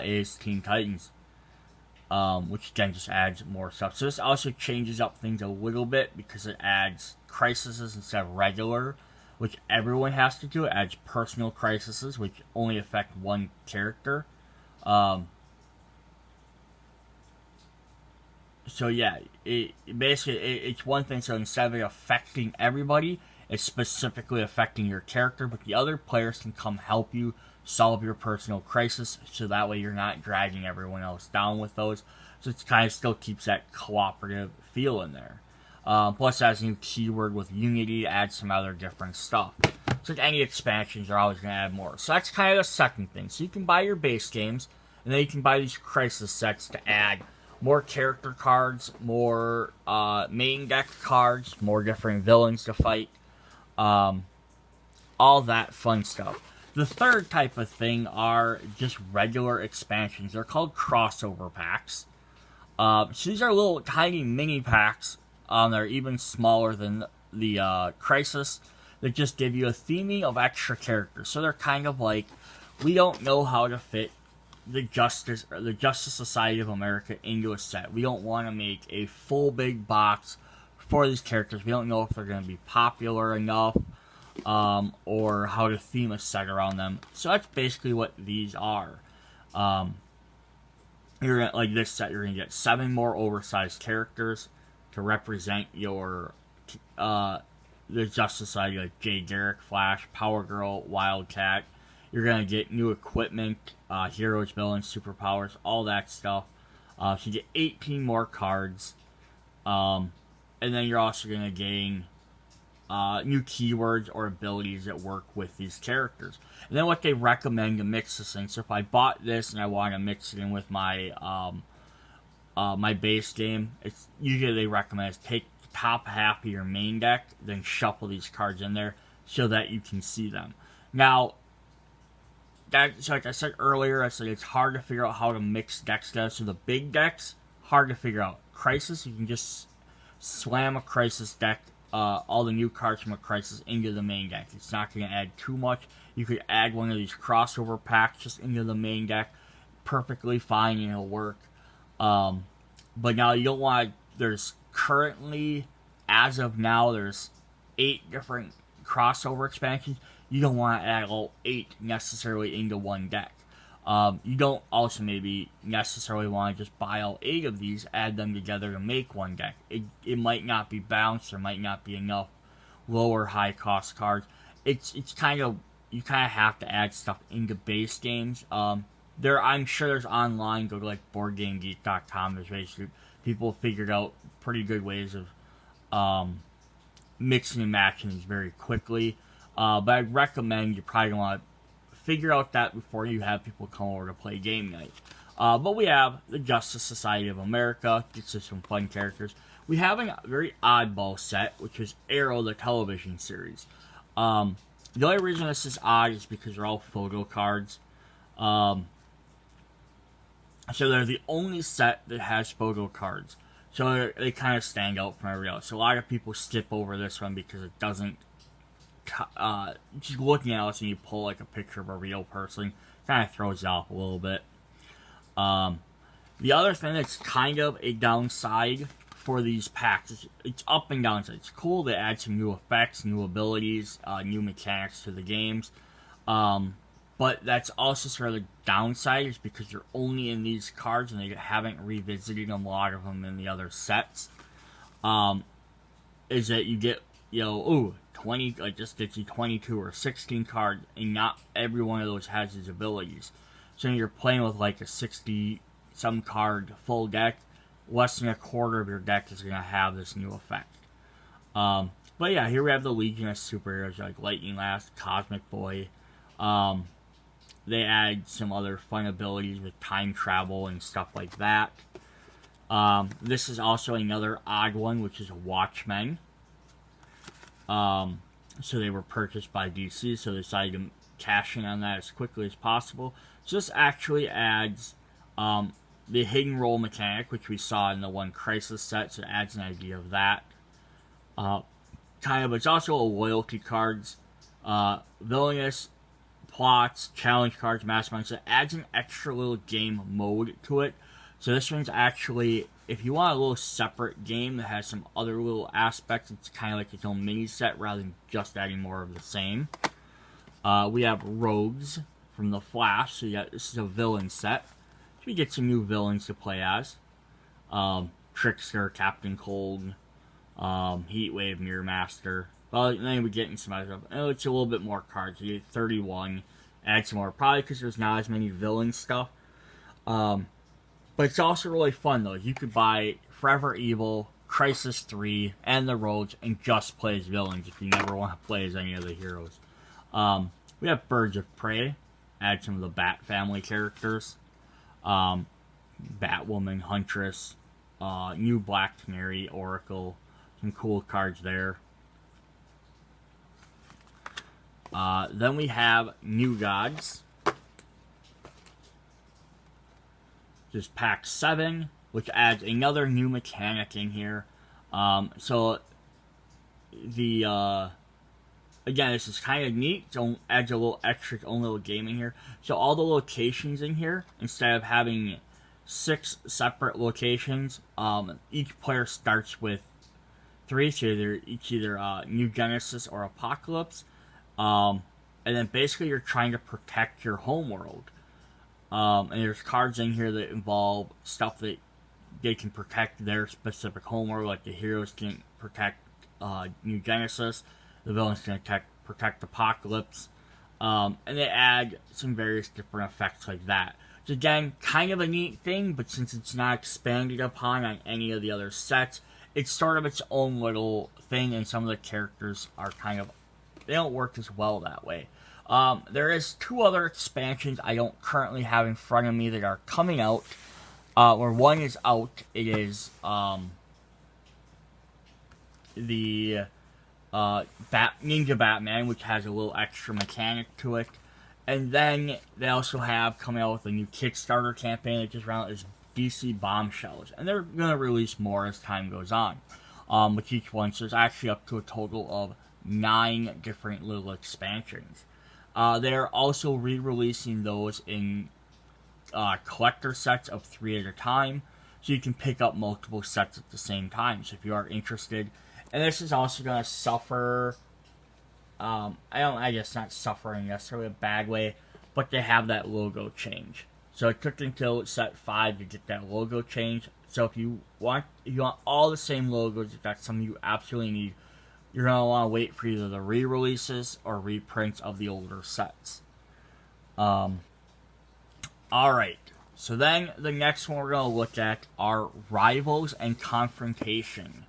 is Teen Titans, which again just adds more stuff. So this also changes up things a little bit because it adds crises instead of regular, which everyone has to do. It adds personal crises, which only affect one character. So yeah, it's one thing. So instead of it affecting everybody, it's specifically affecting your character, but the other players can come help you solve your personal crisis, so that way you're not dragging everyone else down with those. So it kind of still keeps that cooperative feel in there. Plus, it has a new keyword with Unity to add some other different stuff. So like any expansions are always going to add more. So that's kind of the second thing. So you can buy your base games, and then you can buy these crisis sets to add more character cards, more main deck cards, more different villains to fight, all that fun stuff. The third type of thing are just regular expansions. They're called crossover packs. So these are little tiny mini packs. They're even smaller than the Crisis. That just give you a theming of extra characters. So they're kind of like, we don't know how to fit the Justice Society of America into a set. We don't want to make a full big box for these characters. We don't know if they're going to be popular enough, or how to theme a set around them. So that's basically what these are. You're gonna, like this set, you're going to get 7 more oversized characters to represent your the Justice Society, like Jay Garrick, Flash, Power Girl, Wildcat. You're going to get new equipment, heroes, villains, superpowers, all that stuff. So you get 18 more cards. And then you're also going to gain new keywords or abilities that work with these characters. And then what they recommend to mix this in. So if I bought this and I want to mix it in with my my base game, it's usually they recommend is take the top half of your main deck, then shuffle these cards in there so that you can see them. Now, that's like I said earlier, I said it's hard to figure out how to mix decks together. So the big decks, hard to figure out. Crisis, you can just slam a Crisis deck, all the new cards from a Crisis into the main deck. It's not going to add too much. You could add one of these crossover packs just into the main deck. Perfectly fine, and it'll work. But now you don't want to, there's currently, as of now, there's 8 different crossover expansions. You don't want to add all 8 necessarily into one deck. You don't also maybe necessarily want to just buy all 8 of these, add them together to make one deck. It might not be balanced, there might not be enough lower high cost cards. It's kind of, you kind of have to add stuff into base games. I'm sure there's online, go to like BoardGameGeek.com, there's basically people figured out pretty good ways of mixing and matching these very quickly. But I'd recommend you probably want to figure out that before you have people come over to play game night. But we have the Justice Society of America, gets us some fun characters. We have a very oddball set, which is Arrow, the television series. The only reason this is odd is because they're all photo cards. So they're the only set that has photo cards. So they kind of stand out from everybody else. So a lot of people skip over this one because it doesn't, just looking at us and you pull like a picture of a real person, kind of throws you off a little bit. The other thing that's kind of a downside for these packs, it's up and down. So it's cool to add some new effects, new abilities, new mechanics to the games. But that's also sort of the downside, is because you're only in these cards and they haven't revisited a lot of them in the other sets. Is that you get, 20, like just gets you 22 or 16 cards, and not every one of those has his abilities. So you're playing with like a 60-some card full deck, less than a quarter of your deck is going to have this new effect. But yeah, here we have the Legion of Superheroes like Lightning Lass, Cosmic Boy. They add some other fun abilities with time travel and stuff like that. This is also another odd one, which is Watchmen. So they were purchased by DC, so they decided to cashing on that as quickly as possible. So this actually adds the hidden role mechanic, which we saw in the one Crisis set, so it adds an idea of that. It's also a loyalty cards, villainous, plots, challenge cards, masterminds. So it adds an extra little game mode to it. So this one's actually, if you want a little separate game that has some other little aspects, it's kind of like its own mini set rather than just adding more of the same. We have Rogues from The Flash. So this is a villain set. So we get some new villains to play as. Trickster, Captain Cold, Heatwave, Mirror Master. Well, then we're getting some other stuff. Oh, it's a little bit more cards. You get 31. Add some more. Probably because there's not as many villain stuff. But it's also really fun, though. You could buy Forever Evil, Crisis 3, and the Rogues, and just play as villains if you never want to play as any of the heroes. We have Birds of Prey. Add some of the Bat family characters. Batwoman, Huntress, new Black Canary, Oracle. Some cool cards there. Then we have New Gods. Just pack 7, which adds another new mechanic in here. So the again, this is kind of neat. So it adds a little extra, own little game in here. So all the locations in here, instead of having 6 separate locations, each player starts with 3. So either New Genesis or Apocalypse, and then basically you're trying to protect your homeworld. And there's cards in here that involve stuff that they can protect their specific homeworld, like the heroes can protect New Genesis, the villains can protect Apocalypse, and they add some various different effects like that. So again, kind of a neat thing, but since it's not expanded upon on any of the other sets, it's sort of its own little thing, and some of the characters are they don't work as well that way. There is 2 other expansions I don't currently have in front of me that are coming out. Where one is out, it is the Ninja Batman, which has a little extra mechanic to it. And then they also have coming out with a new Kickstarter campaign that just ran is DC Bombshells. And they're going to release more as time goes on. With each one, so there's actually up to a total of 9 different little expansions. They're also re-releasing those in collector sets of 3 at a time, so you can pick up multiple sets at the same time. So if you are interested, and this is also going to suffer, I guess not suffering necessarily a bad way, but they have that logo change. So it took until set 5 to get that logo change. So if you want all the same logos, if that's something you absolutely need, you're going to want to wait for either the re-releases or reprints of the older sets. Alright, so then the next one we're going to look at are Rivals and Confrontation.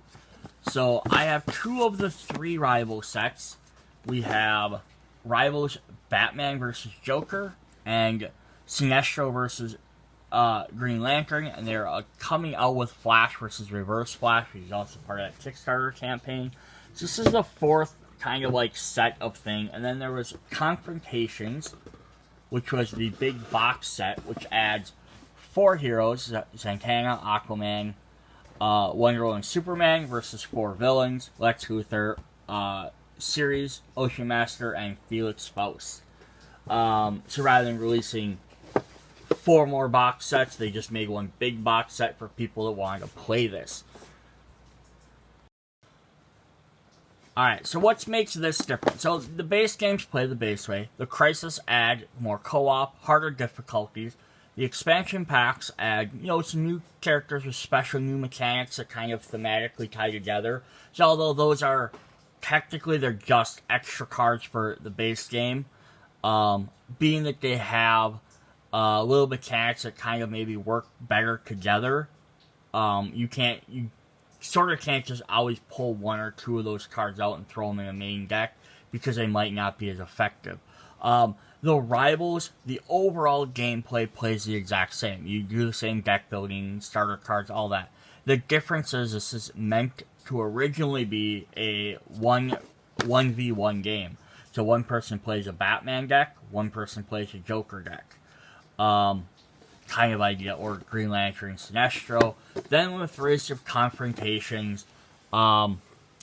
So I have 2 of the 3 Rival sets. We have Rivals Batman vs. Joker and Sinestro vs. Green Lantern, and they're coming out with Flash vs. Reverse Flash, which is also part of that Kickstarter campaign. So this is the 4th kind of like set of thing, and then there was Confrontations, which was the big box set, which adds 4 heroes: Zatanna, Aquaman, Wonder Woman, Superman versus 4 villains: Lex Luthor, Ceres, Ocean Master, and Felix Faust. So rather than releasing 4 more box sets, they just made one big box set for people that wanted to play this. Alright, so what makes this different? So the base games play the base way. The Crisis add more co-op, harder difficulties. The expansion packs add, some new characters with special new mechanics that kind of thematically tie together. So although those are, technically they're just extra cards for the base game, being that they have little mechanics that kind of maybe work better together, you sort of can't just always pull 1 or 2 of those cards out and throw them in a main deck because they might not be as effective. The Rivals, the overall gameplay plays the exact same. You do the same deck building, starter cards, all that. The difference is this is meant to originally be a 1v1 game. So one person plays a Batman deck, one person plays a Joker deck. Kind of idea, or Green Lantern, Sinestro. Then with the race of confrontations, now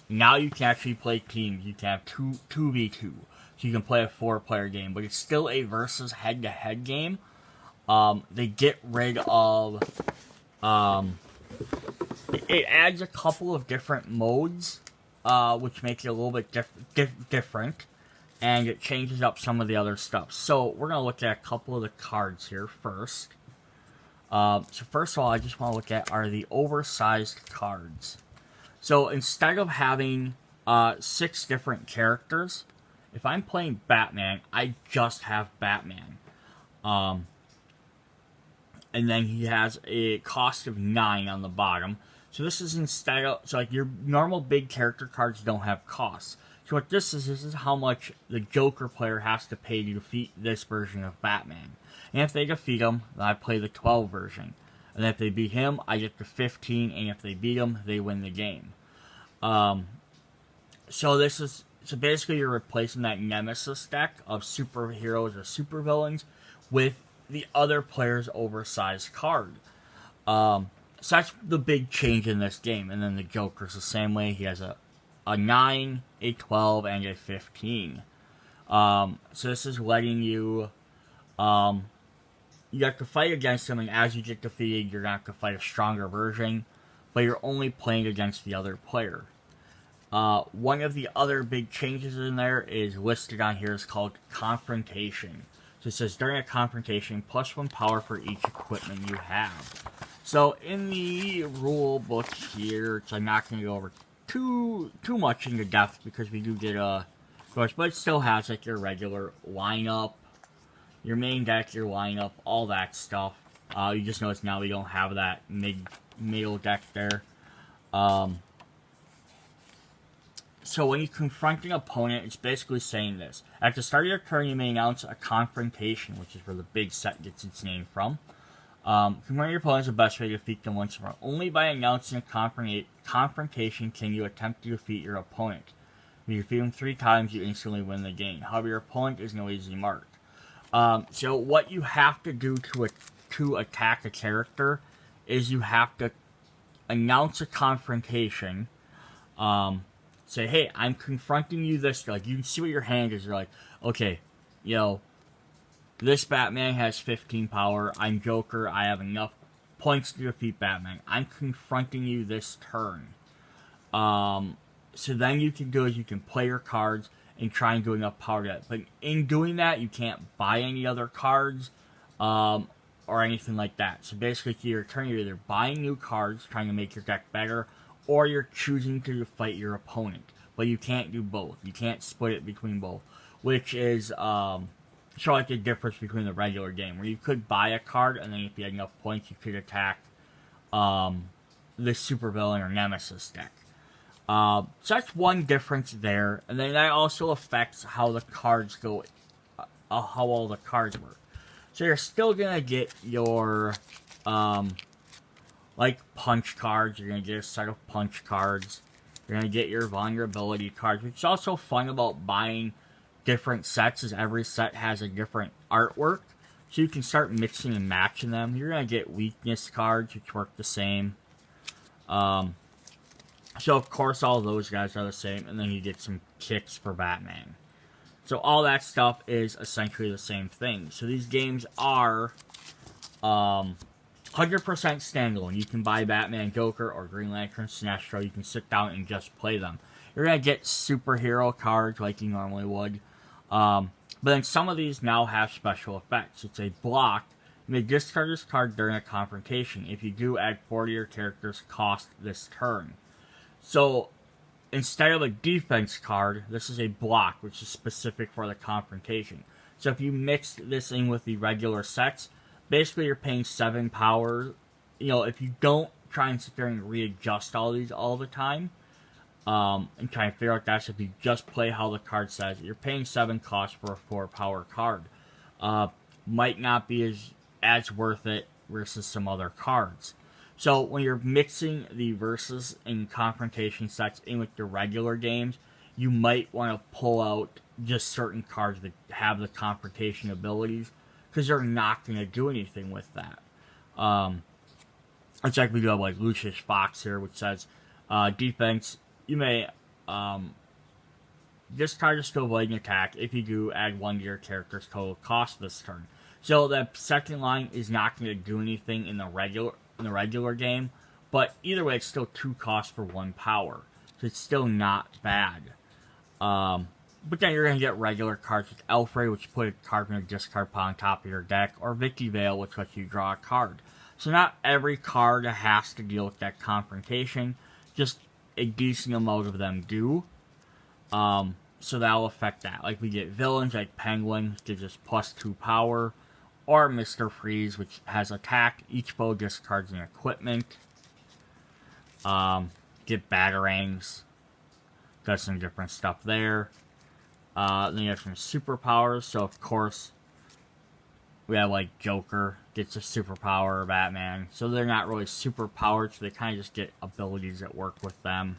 you can actually play teams. You can have 2v2. So you can play a 4-player game, but it's still a versus head-to-head game. They get rid of, it adds a couple of different modes, which makes it a little bit different, and it changes up some of the other stuff. So we're going to look at a couple of the cards here first. So first of all, I just want to look at are the oversized cards. So instead of having 6 different characters, if I'm playing Batman, I just have Batman. And then he has a cost of 9 on the bottom. So this is instead of, so like your normal big character cards don't have costs. So what this is how much the Joker player has to pay to defeat this version of Batman. And if they defeat him, then I play the 12 version. And if they beat him, I get the 15, and if they beat him, they win the game. So basically you're replacing that Nemesis deck of superheroes or supervillains with the other player's oversized card. So that's the big change in this game. And then the Joker's the same way. He has a 9, a 12, and a 15. So this is letting you, you have to fight against him, and as you get defeated, you're going to have to fight a stronger version, but you're only playing against the other player. One of the other big changes in there is listed on here is called Confrontation. So it says, during a confrontation, +1 power for each equipment you have. So in the rule book here, which I'm not going to go over too much into depth because we do get a course, but it still has like your regular lineup, your main deck, your lineup, all that stuff. You just notice now we don't have that middle deck there. So when you confront an opponent, it's basically saying this. At the start of your turn, you may announce a confrontation, which is where the big set gets its name from. Confronting your opponent is the best way to defeat them once more. Only by announcing a confrontation can you attempt to defeat your opponent. If you defeat them 3 times, you instantly win the game. However, your opponent is no easy mark. So what you have to do to attack a character is you have to announce a confrontation. Say, hey, I'm confronting you this. Like, you can see what your hand is. You're like, okay, this Batman has 15 power. I'm Joker. I have enough points to defeat Batman. I'm confronting you this turn. So then you can do is you can play your cards and try and do enough power to that. But in doing that, you can't buy any other cards or anything like that. So basically, your turn, you're either buying new cards, trying to make your deck better, or you're choosing to fight your opponent. But you can't do both. You can't split it between both. Which is, show like the difference between the regular game. Where you could buy a card, and then if you had enough points, you could attack the supervillain or Nemesis deck. So that's one difference there. And then that also affects how the cards go, how all the cards work. So you're still going to get your, like punch cards. You're going to get a set of punch cards. You're going to get your vulnerability cards, which is also fun about buying different sets, is every set has a different artwork. So you can start mixing and matching them. You're going to get weakness cards, which work the same. So of course all those guys are the same, and then you get some kicks for Batman. So all that stuff is essentially the same thing. So these games are 100% standalone. You can buy Batman, Joker, or Green Lantern, Sinestro. You can sit down and just play them. You're going to get superhero cards like you normally would. But then some of these now have special effects. It's a block. You may discard this card during a confrontation. If you do, add 4 to your character's cost this turn. So, instead of a defense card, this is a block, which is specific for the confrontation. So if you mix this in with the regular sets, basically you're paying 7 power. If you don't try and sit there and readjust all these all the time, and try and figure out that, so if you just play how the card says, you're paying 7 cost for a 4 power card. Might not be as worth it versus some other cards. So when you're mixing the versus and confrontation sets in with the regular games, you might want to pull out just certain cards that have the confrontation abilities, because they're not going to do anything with that. It's like we do have like Lucius Fox here, which says defense. You may discard a skill avoiding attack. If you do, add 1 to your character's total cost this turn. So the second line is not going to do anything in the regular game, but either way, it's still 2 costs for 1 power. So it's still not bad. But then you're going to get regular cards like Elfray, which put a card in a discard pile on top of your deck, or Vicky Vale, which lets you draw a card. So not every card has to deal with that confrontation, just a decent amount of them do. So that'll affect that. Like we get villains like Penguin, which gives us +2 power, or Mr. Freeze, which has attack. Each foe discards an equipment. Get Batarangs, does some different stuff there. Then you have some superpowers. So of course, we have like Joker gets a superpower, Batman. So they're not really superpowered, so they kind of just get abilities that work with them.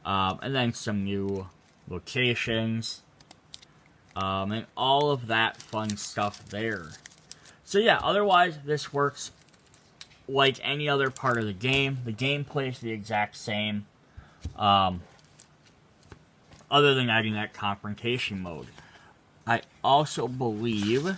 And then some new locations. And all of that fun stuff there. So yeah, otherwise this works like any other part of the game. The gameplay is the exact same. Other than adding that confrontation mode. I also believe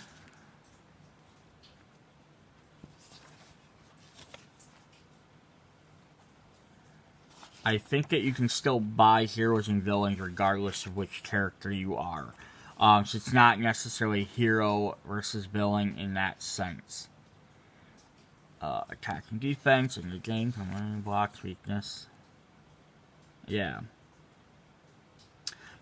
I think that you can still buy heroes and villains regardless of which character you are. So it's not necessarily hero versus villain in that sense. Attack and defense in the game. Blocks, weakness. Yeah.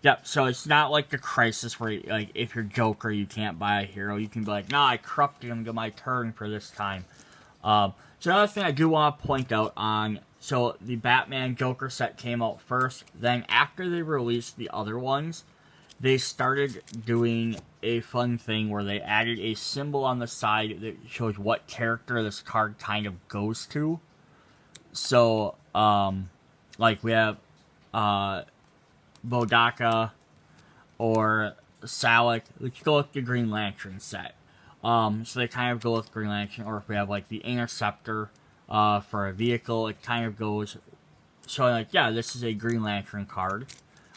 Yep, so it's not like the Crisis where, like, if you're Joker, you can't buy a hero. You can be like, nah, I corrupted him to my turn for this time. So another thing I do want to point out on, so the Batman Joker set came out first. Then after they released the other ones, they started doing a fun thing where they added a symbol on the side that shows what character this card kind of goes to. So, like we have, Bodaka or Salic, which go with the Green Lantern set. So they kind of go with Green Lantern, or if we have like the Interceptor for a vehicle, it kind of goes showing like, yeah, this is a Green Lantern card.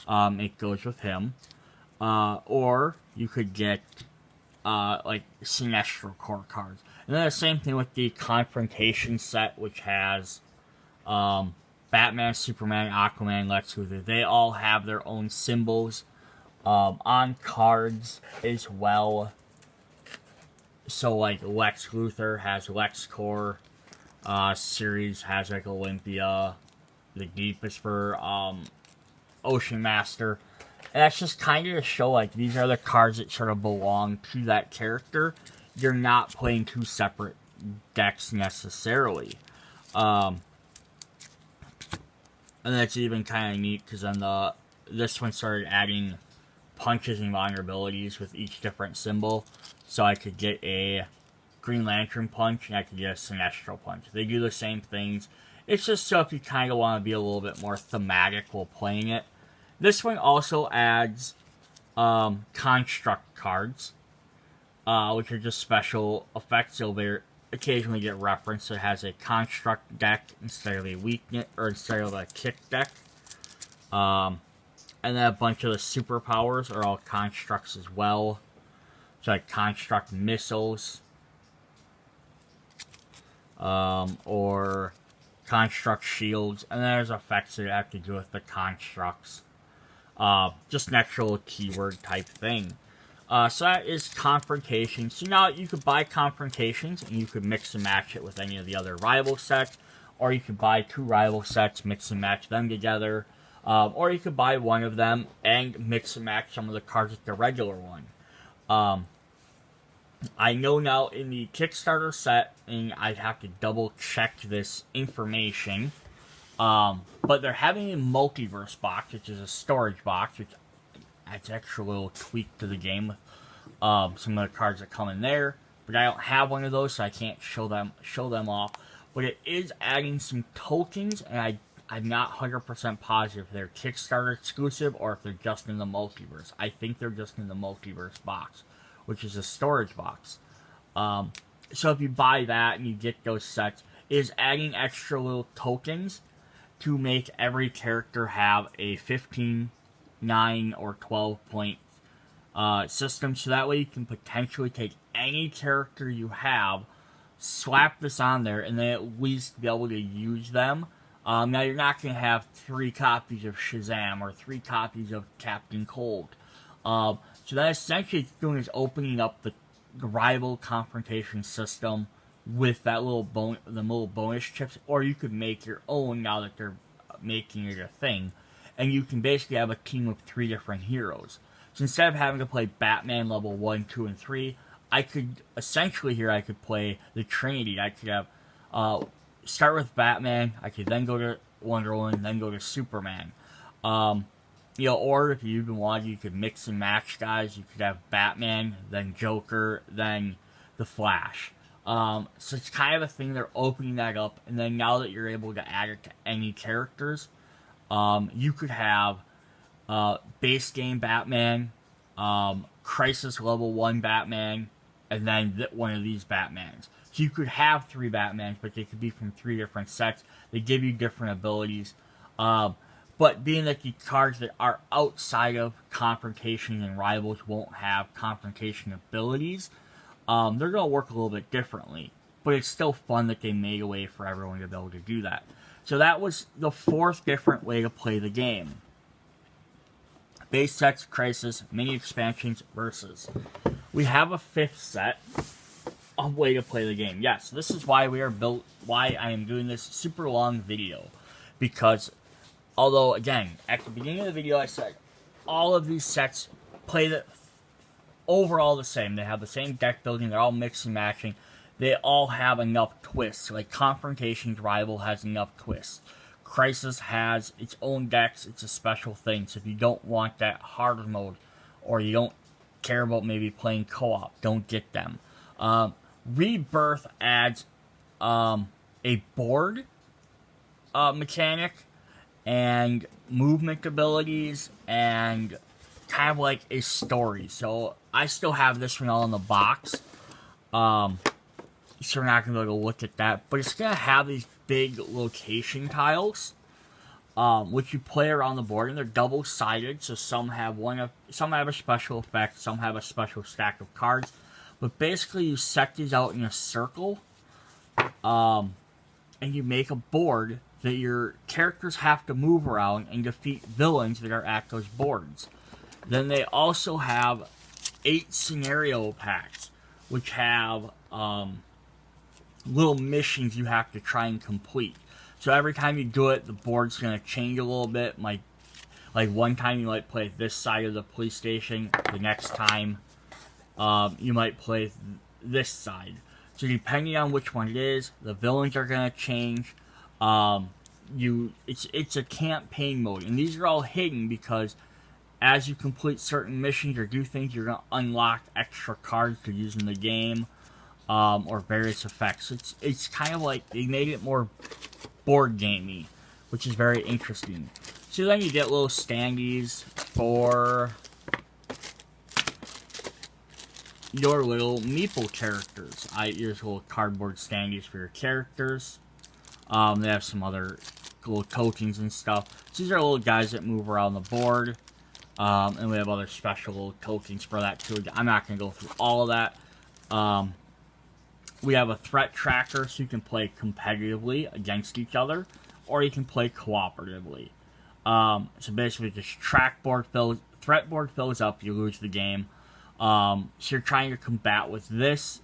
It goes with him. Or you could get like Sinestro Corps cards. And then the same thing with the Confrontation set, which has Batman, Superman, Aquaman, Lex Luthor. They all have their own symbols on cards as well. So, like, Lex Luthor has LexCorp. Series has, like, Olympia. The Deep is for Ocean Master. And that's just kind of to show, like, these are the cards that sort of belong to that character. You're not playing 2 separate decks necessarily. And that's even kind of neat, because then this one started adding punches and vulnerabilities with each different symbol. So I could get a Green Lantern punch, and I could get a Sinestro punch. They do the same things. It's just so if you kind of want to be a little bit more thematic while playing it. This one also adds construct cards, which are just special effects. So they're occasionally get referenced. So it has a construct deck instead of a weakness, or instead of a kick deck. And then a bunch of the superpowers are all constructs as well. So like construct missiles, or construct shields, and then there's effects that have to do with the constructs. Just an actual keyword type thing. So that is Confrontation. So now you could buy Confrontations, and you could mix and match it with any of the other rival sets, or you could buy 2 rival sets, mix and match them together, or you could buy one of them and mix and match some of the cards with the regular one. I know now in the Kickstarter set, and I'd have to double check this information, but they're having a multiverse box, which is a storage box, which adds extra little tweak to the game with some of the cards that come in there. But I don't have one of those, so I can't show them off. But it is adding some tokens, and I'm not 100% positive if they're Kickstarter exclusive or if they're just in the multiverse. I think they're just in the multiverse box, which is a storage box. So if you buy that and you get those sets, it is adding extra little tokens to make every character have a 15, 9, or 12 point system. So that way you can potentially take any character you have, slap this on there, and then at least be able to use them. Now, you're not going to have 3 copies of Shazam or 3 copies of Captain Cold. So that essentially it's doing is opening up the rival confrontation system with that little the little bonus chips, or you could make your own now that they're making it a thing, and you can basically have a team of 3 different heroes. So instead of having to play Batman level 1, 2, and 3, I could essentially here I could play the Trinity. I could have start with Batman. I could then go to Wonder Woman, then go to Superman. Or if you even wanted, you could mix and match guys. You could have Batman, then Joker, then the Flash. So it's kind of a thing. They're opening that up, and then now that you're able to add it to any characters, you could have base game Batman, Crisis level 1 Batman, and then one of these Batmans. So you could have 3 Batmans, but they could be from 3 different sets. They give you different abilities. But being that the cards that are outside of Confrontation and Rivals won't have Confrontation abilities, they're going to work a little bit differently. But it's still fun that they made a way for everyone to be able to do that. So that was the 4th different way to play the game. Base sets, Crisis, mini expansions, versus. We have a 5th set of way to play the game. Yes, this is why why I am doing this super long video. Because, although, again, at the beginning of the video I said, all of these sets play overall the same. They have the same deck building, they're all mixing and matching. They all have enough twists. Like, Confrontation's Rival has enough twists. Crisis has its own decks, it's a special thing. So if you don't want that harder mode, or you don't care about maybe playing co-op, don't get them. Rebirth adds a board mechanic and movement abilities and kind of like a story. So I still have this one all in the box. So we're not going to be able to look at that. But it's going to have these big location tiles, which you play around the board, and they're double-sided. So some have a special effect, some have a special stack of cards. But basically, you set these out in a circle, and you make a board that your characters have to move around and defeat villains that are at those boards. Then they also have 8 scenario packs, which have little missions you have to try and complete. So every time you do it, the board's going to change a little bit. Like one time you might play this side of the police station, the next time you might play this side. So depending on which one it is, the villains are going to change. It's a campaign mode, and these are all hidden because as you complete certain missions or do things, you're going to unlock extra cards to use in the game, or various effects. It's kind of like they made it more board gamey, which is very interesting. So then you get little standees for your little meeple characters. Here's little cardboard standees for your characters. They have some other little tokens and stuff. So these are little guys that move around the board. And we have other special little tokens for that too. I'm not going to go through all of that. We have a threat tracker, so you can play competitively against each other, or you can play cooperatively. So basically, this threat board fills up, you lose the game. So you're trying to combat with this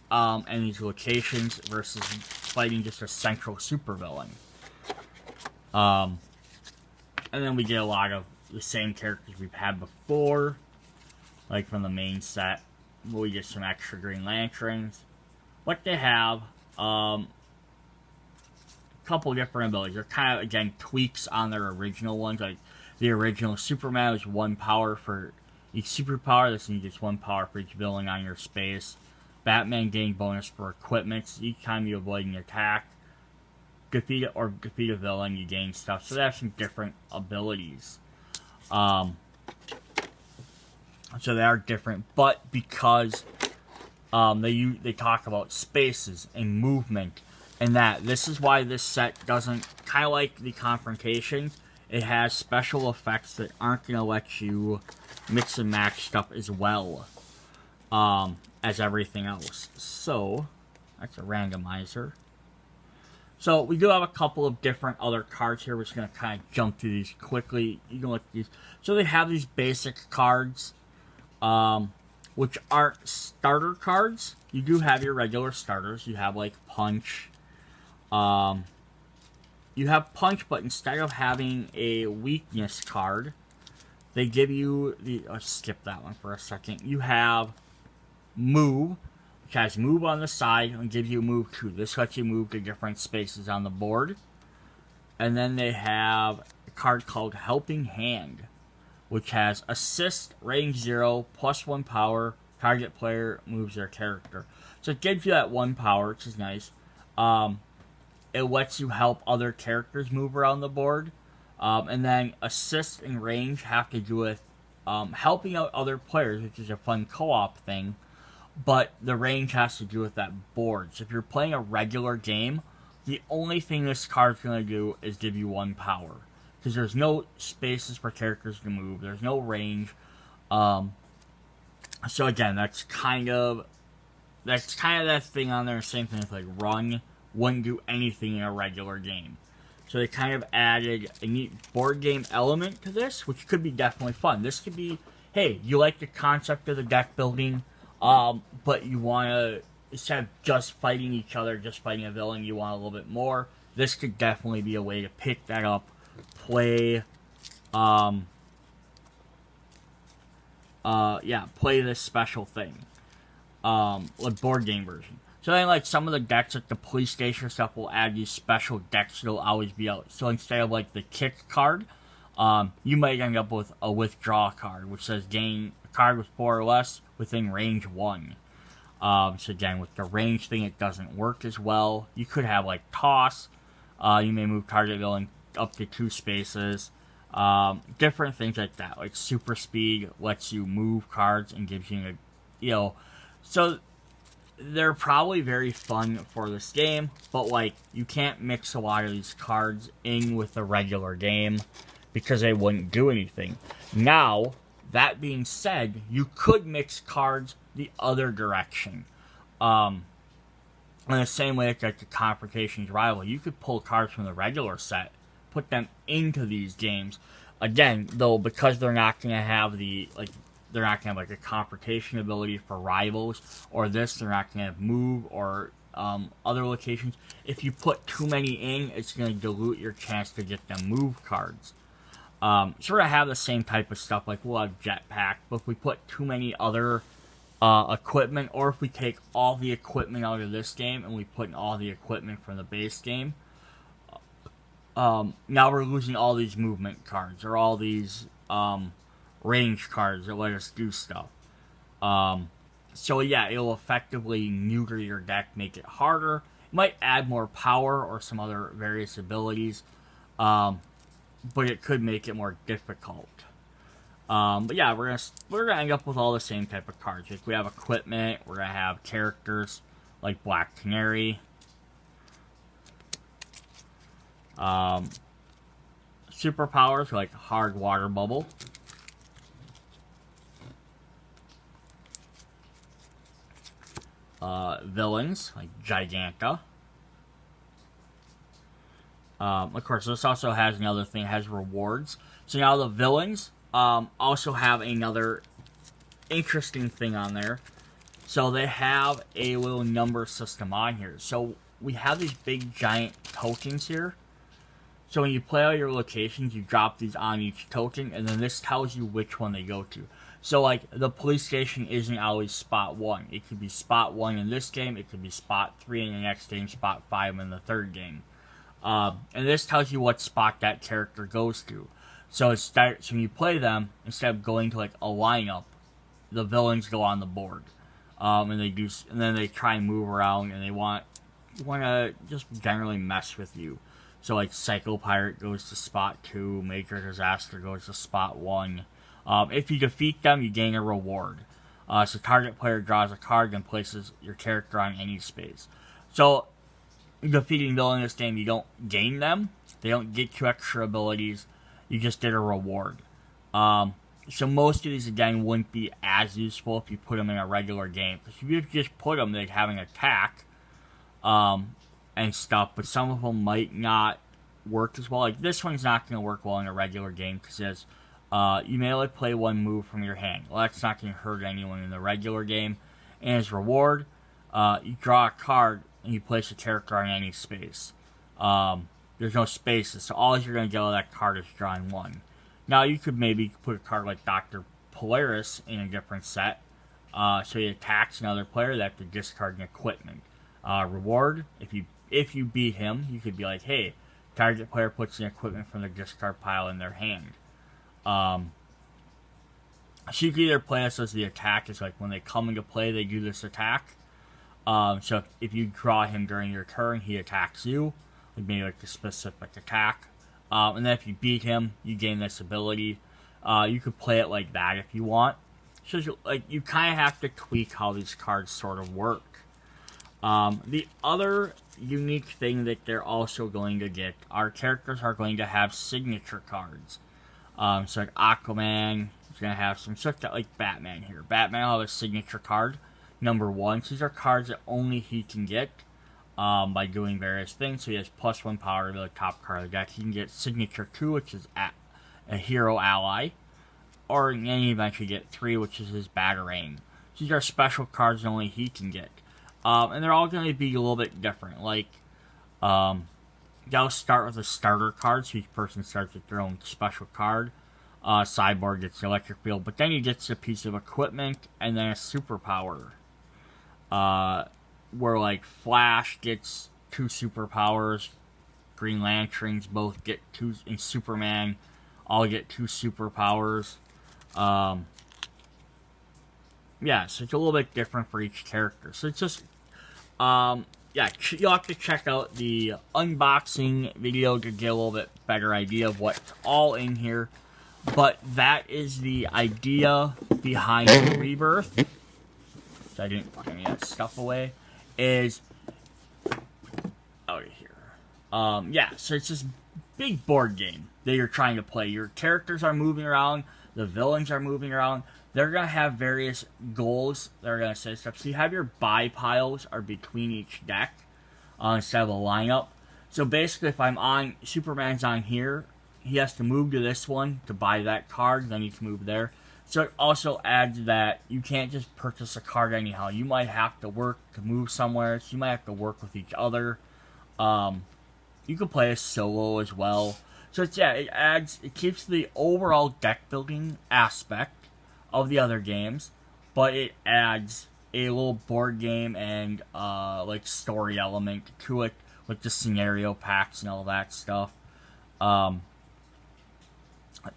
and these locations versus fighting just a central supervillain. And then we get a lot of the same characters we've had before, like from the main set. We get some extra Green Lanterns. What they have, a couple different abilities. They're kind of, again, tweaks on their original ones. Like the original Superman was 1 power for each superpower. This one gets 1 power for each villain on your space. Batman gained bonus for equipment. So each time you avoid an attack, defeat a villain, you gain stuff. So they have some different abilities. So they are different, but because they talk about spaces and movement and that, this is why this set doesn't, kind of like the Confrontations, it has special effects that aren't going to let you mix and match stuff as well as everything else. So, that's a randomizer. So, we do have a couple of different other cards here. We're just going to kind of jump through these quickly. You can look at these. So, they have these basic cards, which aren't starter cards. You do have your regular starters. You have, like, Punch. You have Punch, but instead of having a weakness card, they give you the... Let's skip that one for a second. You have Move, which has Move on the side and gives you Move 2. This lets you move to different spaces on the board. And then they have a card called Helping Hand, which has Assist, Range 0, +1 power, target player moves their character. So it gives you that 1 power, which is nice. It lets you help other characters move around the board. And then Assist and Range have to do with helping out other players, which is a fun co-op thing. But the range has to do with that board. So if you're playing a regular game, the only thing this card's going to do is give you 1 power. Because there's no spaces for characters to move. There's no range. So again, that's kind of that thing on there. Same thing with like Run. Wouldn't do anything in a regular game. So they kind of added a neat board game element to this, which could be definitely fun. This could be, hey, you like the concept of the deck building, but you want to, instead of just fighting each other, just fighting a villain, you want a little bit more. This could definitely be a way to pick that up, play, play this special thing, like board game version. So then, like, some of the decks, like the police station stuff, will add these special decks that'll always be out. So instead of, like, the kick card, you might end up with a withdraw card, which says gain a card with 4 or less within range 1. So again, with the range thing, it doesn't work as well. You could have, like, toss. You may move target villain up to 2 spaces. Different things like that. Like, super speed lets you move cards and gives you so they're probably very fun for this game, but like you can't mix a lot of these cards in with the regular game because they wouldn't do anything. Now, that being said, you could mix cards the other direction. In the same way like the Confrontation's Rival, you could pull cards from the regular set, put them into these games. Again, though, because they're not going to have they're not going to have like a Confrontation ability for Rivals, or this, they're not going to have Move or other locations. If you put too many in, it's going to dilute your chance to get them Move cards. Sort of have the same type of stuff, like we'll have Jetpack, but if we put too many other equipment, or if we take all the equipment out of this game and we put in all the equipment from the base game, now we're losing all these movement cards, or all these range cards that let us do stuff. So yeah, it'll effectively neuter your deck, make it harder. It might add more power or some other various abilities, but it could make it more difficult. But yeah, we're gonna end up with all the same type of cards. If we have equipment, we're gonna have characters like Black Canary, superpowers like Hard Water Bubble, villains like Giganta. Of course, this also has another thing. It has rewards. So now the villains also have another interesting thing on there. So they have a little number system on here. So we have these big giant tokens here. So when you play all your locations, you drop these on each token, and then this tells you which one they go to. So, like, the police station isn't always spot 1. It could be spot 1 in this game, it could be spot 3 in the next game, spot 5 in the third game. And this tells you what spot that character goes to. So when you play them, instead of going to, like, a lineup, the villains go on the board. And then they try and move around, and they want want to just generally mess with you. So like Psycho Pirate goes to spot 2, Maker Disaster goes to spot 1. If you defeat them, you gain a reward. So target player draws a card and places your character on any space. So defeating villain in this game, you don't gain them. They don't get you extra abilities. You just get a reward. So most of these, again, wouldn't be as useful if you put them in a regular game. Because if you just put them, they'd have an attack and stuff. But some of them might not work as well. Like this one's not going to work well in a regular game because it says you may only play one move from your hand. Well, that's not going to hurt anyone in the regular game. And as reward, you draw a card and you place a character on any space. There's no spaces, so all you're going to get out of that card is drawing 1. Now, you could maybe put a card like Dr. Polaris in a different set. So he attacks another player that could discard an equipment. Reward, if you beat him, you could be like, hey, target player puts an equipment from the discard pile in their hand. So you can either play this as the attack. It's like when they come into play, they do this attack. So if you draw him during your turn, he attacks you. Like maybe like a specific attack. And then if you beat him, you gain this ability. You could play it like that if you want. So you kind of have to tweak how these cards sort of work. The other unique thing that they're also going to get, our characters are going to have signature cards. So like Aquaman is going to have some stuff like Batman here. Batman will have a signature card, number 1. So these are cards that only he can get. By doing various things. So he has +1 power to the top card of the deck. He can get Signature 2, which is a hero ally. Or in any event, you get 3, which is his Batarang. So these are special cards that only he can get. And they're all going to be a little bit different. Like, they'll start with a starter card, so each person starts with their own special card. Cyborg gets the electric field, but then he gets a piece of equipment and then a superpower. Where like Flash gets 2 superpowers, Green Lanterns both get 2, and Superman all get 2 superpowers. Yeah, so it's a little bit different for each character. So it's just, yeah, you'll have to check out the unboxing video to get a little bit better idea of what's all in here. But that is the idea behind Rebirth. So I didn't put any of that stuff away. Is out of here. Yeah, so it's this big board game that you're trying to play. Your characters are moving around, the villains are moving around. They're going to have various goals that are going to say stuff. So you have your buy piles are between each deck instead of a lineup. So basically, if I'm on, Superman's on here, he has to move to this one to buy that card, then he can move there. So it also adds that you can't just purchase a card anyhow. You might have to work to move somewhere. So you might have to work with each other. You can play a solo as well. So it's, yeah, it keeps the overall deck building aspect of the other games, but it adds a little board game and like story element to it, like the scenario packs and all that stuff.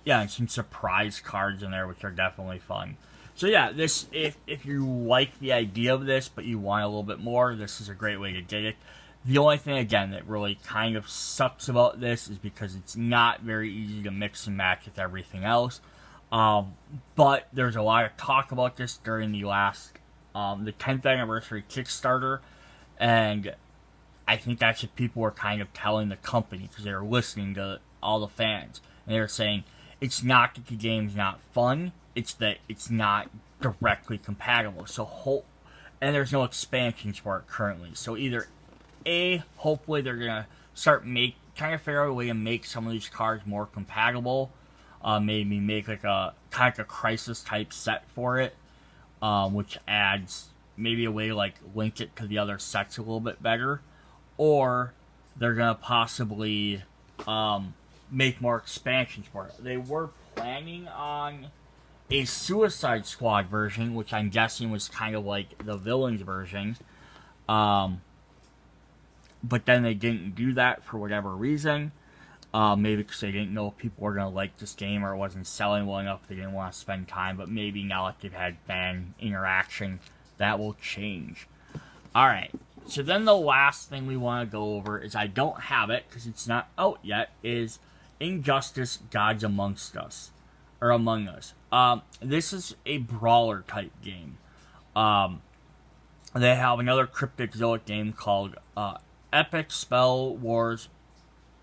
Yeah, and some surprise cards in there, which are definitely fun. So yeah, this if you like the idea of this, but you want a little bit more, this is a great way to get it. The only thing, again, that really kind of sucks about this is because it's not very easy to mix and match with everything else. But there's a lot of talk about this during the last, the 10th anniversary Kickstarter, and I think that's what people were kind of telling the company, because they were listening to all the fans. And they were saying, it's not that the game's not fun, it's that it's not directly compatible. And there's no expansions for it currently. So either A, hopefully they're going to start trying to figure out a way to make some of these cards more compatible. Maybe make like a kind of a crisis type set for it, which adds maybe a way to like link it to the other sets a little bit better. Or they're going to possibly make more expansions for it. They were planning on a Suicide Squad version, which I'm guessing was kind of like the villains version. But then they didn't do that for whatever reason. Maybe because they didn't know if people were going to like this game, or it wasn't selling well enough, they didn't want to spend time. But maybe now that they've had fan interaction, that will change. Alright, So then the last thing we want to go over is, I don't have it because it's not out yet, is Injustice Gods Amongst Us. Or Among Us. This is a brawler type game. They have another cryptozoic game called Epic Spell Wars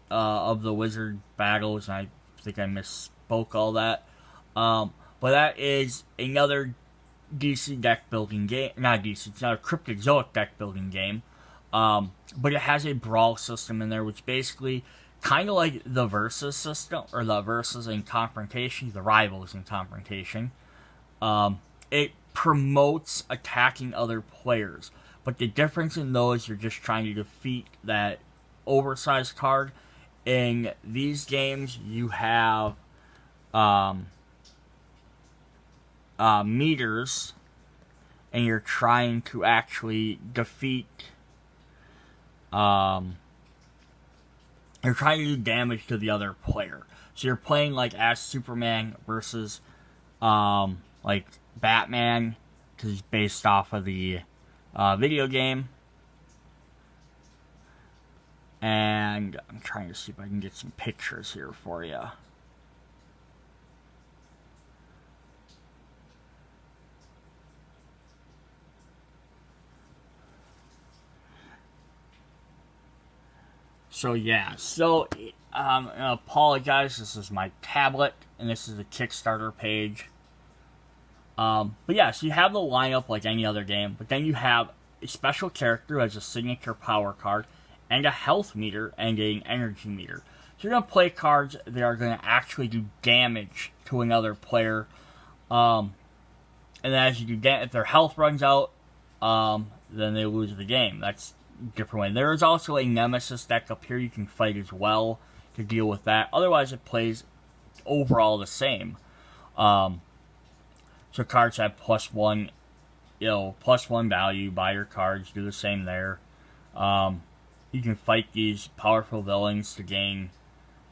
of the Wizard Battles, and I think I misspoke all that. But that is another DC deck building game. Not DC, it's not a cryptozoic deck building game. But it has a brawl system in there, which basically kind of like the Versus system, or the Versus and Confrontation, the Rivals and Confrontation. It promotes attacking other players. But the difference in those, you're just trying to defeat that oversized card. In these games, you have meters, and you're trying to actually defeat. You're trying to do damage to the other player. So you're playing like as Superman versus like Batman, because he's based off of the video game. And I'm trying to see if I can get some pictures here for you. So yeah, I'm going to apologize. This is my tablet, and this is the Kickstarter page. But yeah, so you have the lineup like any other game, but then you have a special character as a signature power card, and a health meter and an energy meter. So you're going to play cards that are going to actually do damage to another player. And then as you do damage, if their health runs out, then they lose the game. That's a different way. There is also a Nemesis deck up here you can fight as well to deal with that. Otherwise, it plays overall the same. So cards have +1, +1 value. Buy your cards, do the same there. You can fight these powerful villains to gain,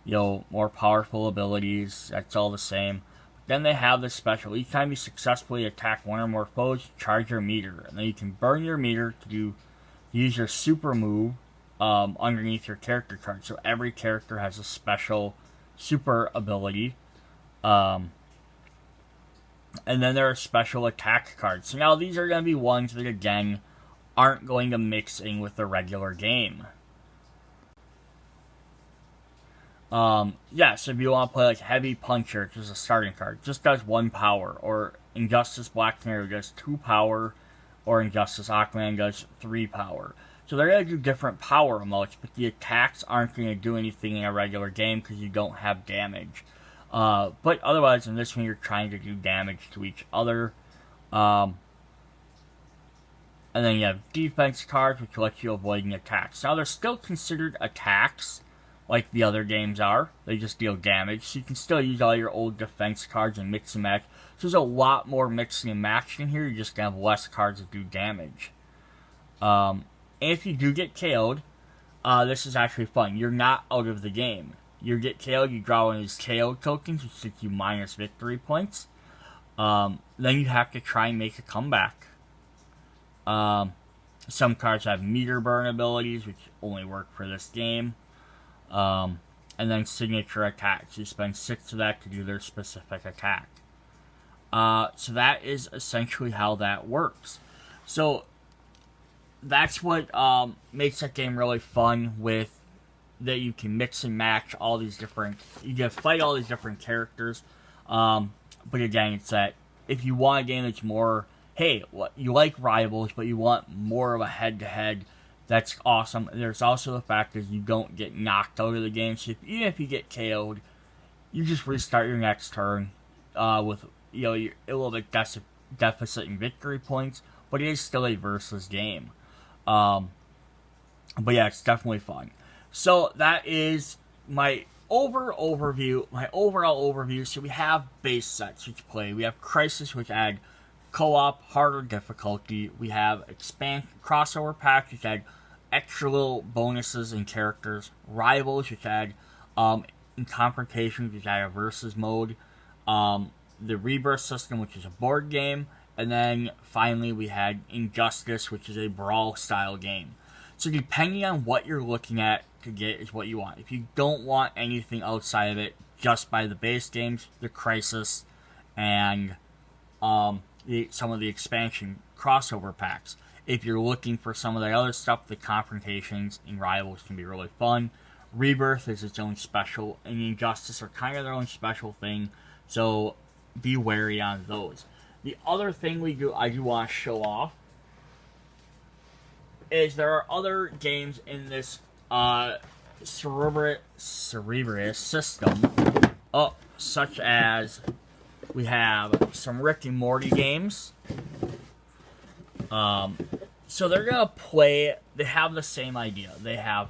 more powerful abilities. That's all the same. But then they have this special. Each time you successfully attack one or more foes, charge your meter. And then you can burn your meter to use your super move underneath your character card. So every character has a special super ability. And then there are special attack cards. So now these are going to be ones that, again, aren't going to mix in with the regular game. So if you want to play like Heavy Puncher, which is a starting card, just does 1 power, or Injustice Black Canary does 2 power, or Injustice Aquaman does 3 power. So they're going to do different power amounts, but the attacks aren't going to do anything in a regular game because you don't have damage. But otherwise, in this one, you're trying to do damage to each other. And then you have defense cards, which let you avoid an attacks. Now, they're still considered attacks, like the other games are. They just deal damage. So you can still use all your old defense cards and mix and match. So there's a lot more mixing and matching here. You're just going to have less cards that do damage. And if you do get KO'd, this is actually fun. You're not out of the game. You get KO'd, you draw one of these KO tokens, which gives you minus victory points. Then you have to try and make a comeback. Some cards have meter burn abilities, which only work for this game. And then signature attacks. You spend 6 of that to do their specific attack. So that is essentially how that works. So that's what makes that game really fun, with that you can mix and match all these different, you can fight all these different characters. But again, it's that if you want a game that's more, hey, you like Rivals, but you want more of a head-to-head, that's awesome. There's also the fact that you don't get knocked out of the game. So even if you get KO'd, you just restart your next turn with a little bit deficit in victory points, but it is still a versus game. But yeah, it's definitely fun. So that is my overall overview. So we have base sets which play. We have Crisis, which add co-op, harder difficulty. We have crossover packs, which add extra little bonuses and characters. Rivals, which add in Confrontation, which add a versus mode. The Rebirth system, which is a board game, And then finally we had Injustice, which is a brawl style game. So depending on what you're looking at to get is what you want. If you don't want anything outside of it, just buy the base games, the Crisis, and some of the expansion crossover packs. If you're looking for some of the other stuff, the Confrontations and Rivals can be really fun. Rebirth is its own special, and Injustice are kind of their own special thing, so be wary on those. The other thing I do want to show off is there are other games in this Cerebrus system, such as we have some Rick and Morty games. So they're gonna play. They have the same idea. They have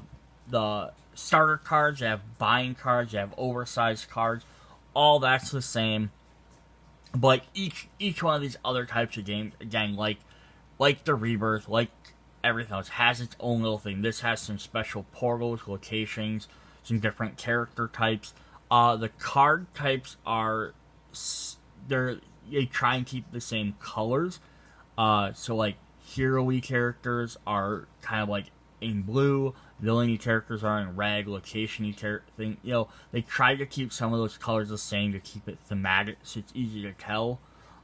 the starter cards. They have buying cards. They have oversized cards. All that's the same. But each one of these other types of games, again, like the Rebirth, like everything else, has its own little thing. This has some special portals, locations, some different character types. The card types are they try and keep the same colors. So like hero-y characters are kind of like in blue, villainy characters are in red, location-y thing. They try to keep some of those colors the same to keep it thematic, so it's easy to tell.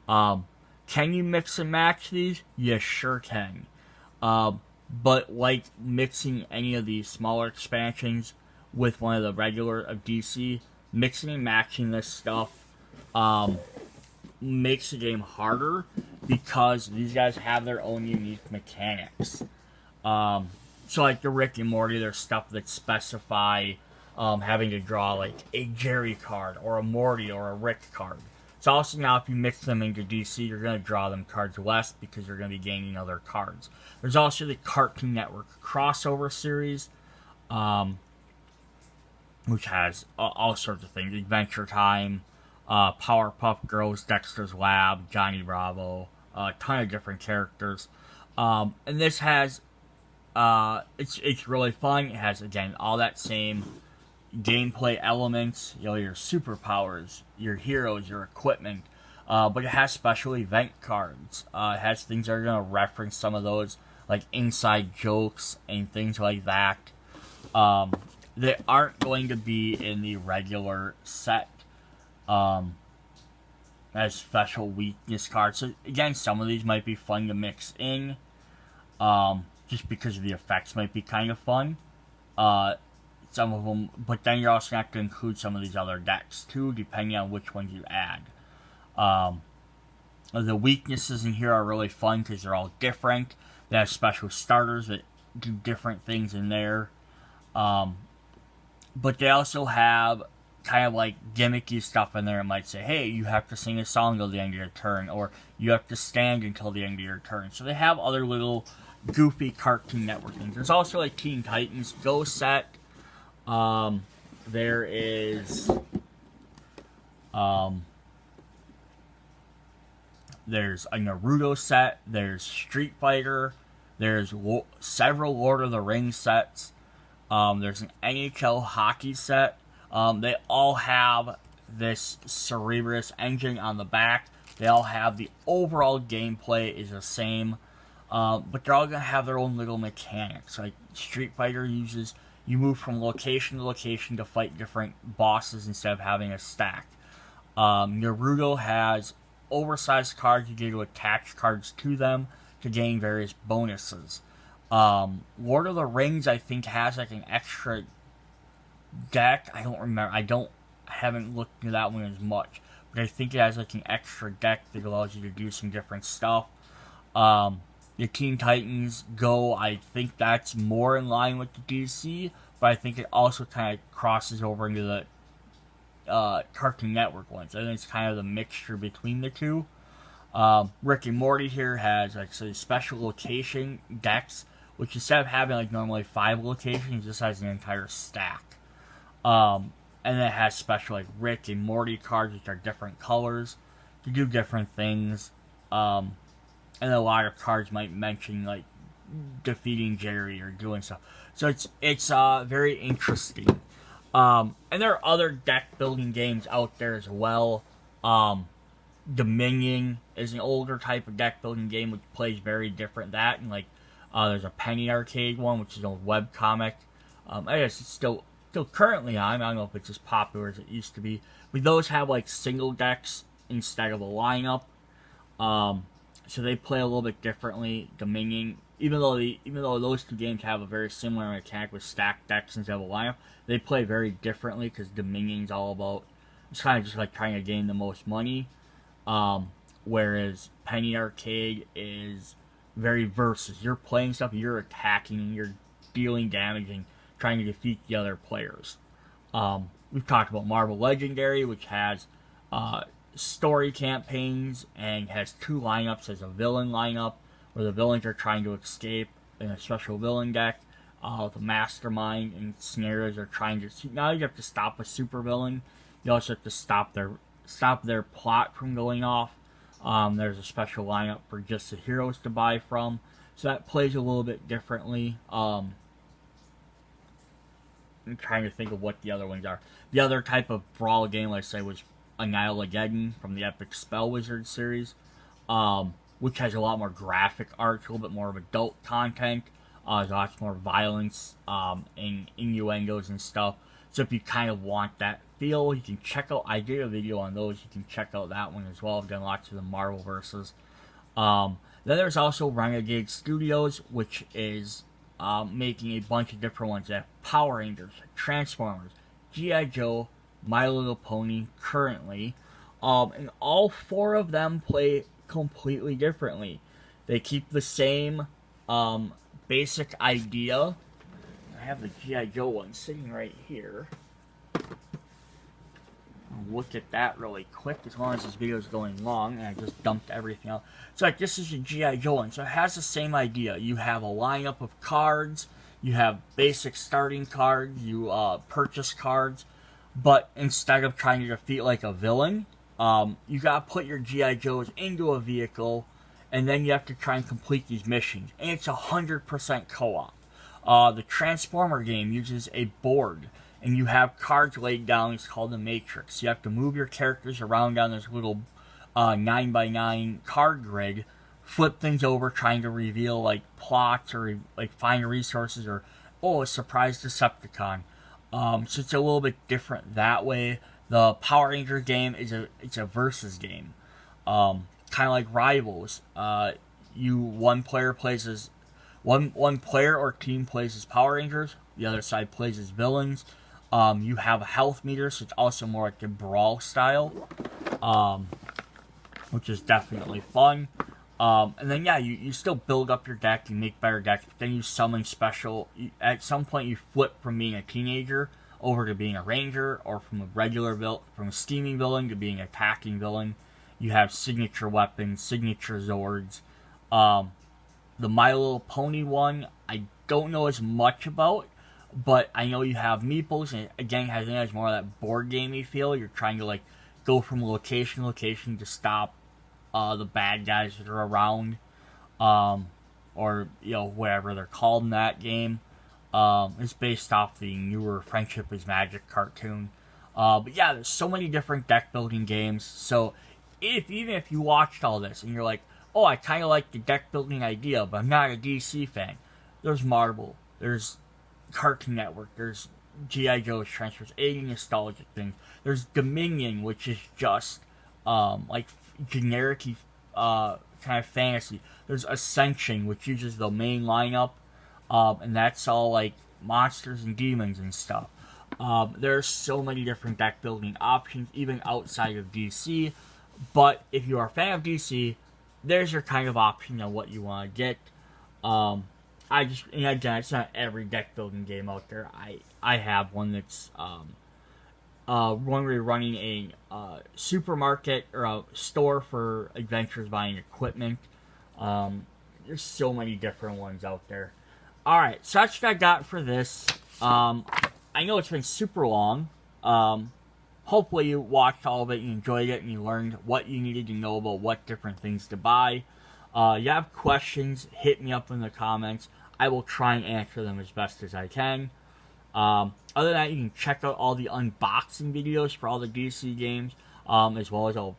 Can you mix and match these? You sure can. But like mixing any of these smaller expansions with one of the regular of DC, mixing and matching this stuff makes the game harder because these guys have their own unique mechanics. So like the Rick and Morty, there's stuff that specify having to draw like a Jerry card or a Morty or a Rick card. So also now if you mix them into DC, you're going to draw them cards less because you're going to be gaining other cards. There's also the Cartoon Network crossover series, which has all sorts of things. Adventure Time, Powerpuff Girls, Dexter's Lab, Johnny Bravo, a ton of different characters. And this has, it's really fun. It has, again, all that same gameplay elements, your superpowers, your heroes, your equipment, but it has special event cards. It has things that are going to reference some of those, like inside jokes and things like that. They aren't going to be in the regular set as special weakness cards. So again, some of these might be fun to mix in, just because the effects might be kind of fun. Some of them, but then you're also going to have to include some of these other decks too, depending on which ones you add. The weaknesses in here are really fun because they're all different. They have special starters that do different things in there. But they also have kind of like gimmicky stuff in there. It might say, hey, you have to sing a song until the end of your turn, or you have to stand until the end of your turn. So they have other little goofy Cartoon Network things. There's also a Teen Titans Go set. There is there's a Naruto set, there's Street Fighter, there's several Lord of the Rings sets, there's an NHL hockey set. They all have this Cerebrus engine on the back. They all have the overall gameplay is the same, but they're all going to have their own little mechanics. Like Street Fighter uses, you move from location to location to fight different bosses instead of having a stack. Naruto has oversized cards. You get to attach cards to them to gain various bonuses. Lord of the Rings, I think, has like an extra deck. I don't remember. I haven't looked into that one as much. But I think it has like an extra deck that allows you to do some different stuff. The Teen Titans Go, I think that's more in line with the DC, but I think it also kind of crosses over into the Cartoon Network ones. I think it's kind of the mixture between the two. Rick and Morty here has like special location decks, which instead of having like normally 5 locations, just has an entire stack. And then it has special like Rick and Morty cards, which are different colors to do different things. And a lot of cards might mention like defeating Jerry or doing stuff. So it's very interesting. And there are other deck building games out there as well. Dominion is an older type of deck building game which plays very different. That and like there's a Penny Arcade one, which is a webcomic. I guess it's still currently on. I don't know if it's as popular as it used to be. But those have like single decks instead of a lineup. So they play a little bit differently. Dominion, even though those two games have a very similar mechanic with stacked decks instead of a lineup, they play very differently because Dominion's all about, it's kind of just like trying to gain the most money. Whereas Penny Arcade is very versus. You're playing stuff, you're attacking, and you're dealing damage and trying to defeat the other players. We've talked about Marvel Legendary, which has story campaigns and has two lineups. As a villain lineup, where the villains are trying to escape in a special villain deck. The mastermind and scenarios are trying to. Now you have to stop a supervillain. You also have to stop their plot from going off. There's a special lineup for just the heroes to buy from, so that plays a little bit differently. I'm trying to think of what the other ones are. The other type of brawl game, let's say, was Untitled from the Epic Spell Wizard series, which has a lot more graphic art, a little bit more of adult content. There's lots more violence and innuendos and stuff. So if you kind of want that feel, you can check out. I did a video on those. You can check out that one as well. I've done lots of the Marvel verses. Then there's also Renegade Studios, which is making a bunch of different ones. They have Power Rangers, Transformers, G.I. Joe, My Little Pony currently. And all four of them play completely differently. They keep the same basic idea. I have the G.I. Joe one sitting right here. I'll look at that really quick as long as this video is going long, and I just dumped everything out. So like this is your G.I. Joe one. So it has the same idea. You have a lineup of cards. You have basic starting cards. You purchase cards. But instead of trying to defeat like a villain, you gotta put your G.I. Joes into a vehicle, and then you have to try and complete these missions. And it's 100% co-op. The Transformer game uses a board, and you have cards laid down. It's called the Matrix. You have to move your characters around on this little 9x9 card grid, flip things over, trying to reveal like plots or like find resources or a surprise Decepticon. So it's a little bit different that way. The Power Ranger game is a versus game, kind of like Rivals. One player plays as one player or team plays as Power Rangers. The other side plays as villains. You have a health meter, so it's also more like a brawl style, which is definitely fun. And then you still build up your deck, you make better decks, but then you summon special. At some point, you flip from being a teenager over to being a ranger, or from a steaming villain to being an attacking villain. You have signature weapons, signature Zords. The My Little Pony one, I don't know as much about, but I know you have meeples, and again, it has more of that board gamey feel. You're trying to like go from location to location to stop the bad guys that are around, or whatever they're called in that game. It's based off the newer Friendship is Magic cartoon. But yeah, there's so many different deck building games. So even if you watched all this and you're like, oh, I kind of like the deck building idea, but I'm not a DC fan. There's Marvel. There's Cartoon Network. There's G.I. Joe's Transfers, 80 nostalgic things. There's Dominion, which is just like generic kind of fantasy. There's Ascension, which uses the main lineup, and that's all like monsters and demons and stuff. There's so many different deck building options, even outside of DC. But if you are a fan of DC, there's your kind of option on what you want to get. Again, it's not every deck building game out there. I have one that's one where you're running a supermarket or a store for adventurers buying equipment. There's so many different ones out there. Alright, so that's what I got for this. I know it's been super long. Hopefully you watched all of it, you enjoyed it, and you learned what you needed to know about what different things to buy. You have questions, hit me up in the comments. I will try and answer them as best as I can. Other than that, you can check out all the unboxing videos for all the DC games, as well as I'll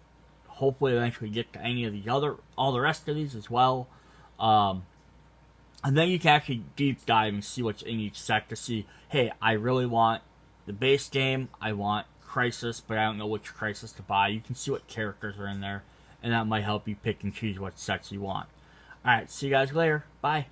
hopefully eventually get to any of the all the rest of these as well. And then you can actually deep dive and see what's in each set to see, hey, I really want the base game, I want Crisis, but I don't know which Crisis to buy. You can see what characters are in there, and that might help you pick and choose what sets you want. Alright, see you guys later. Bye.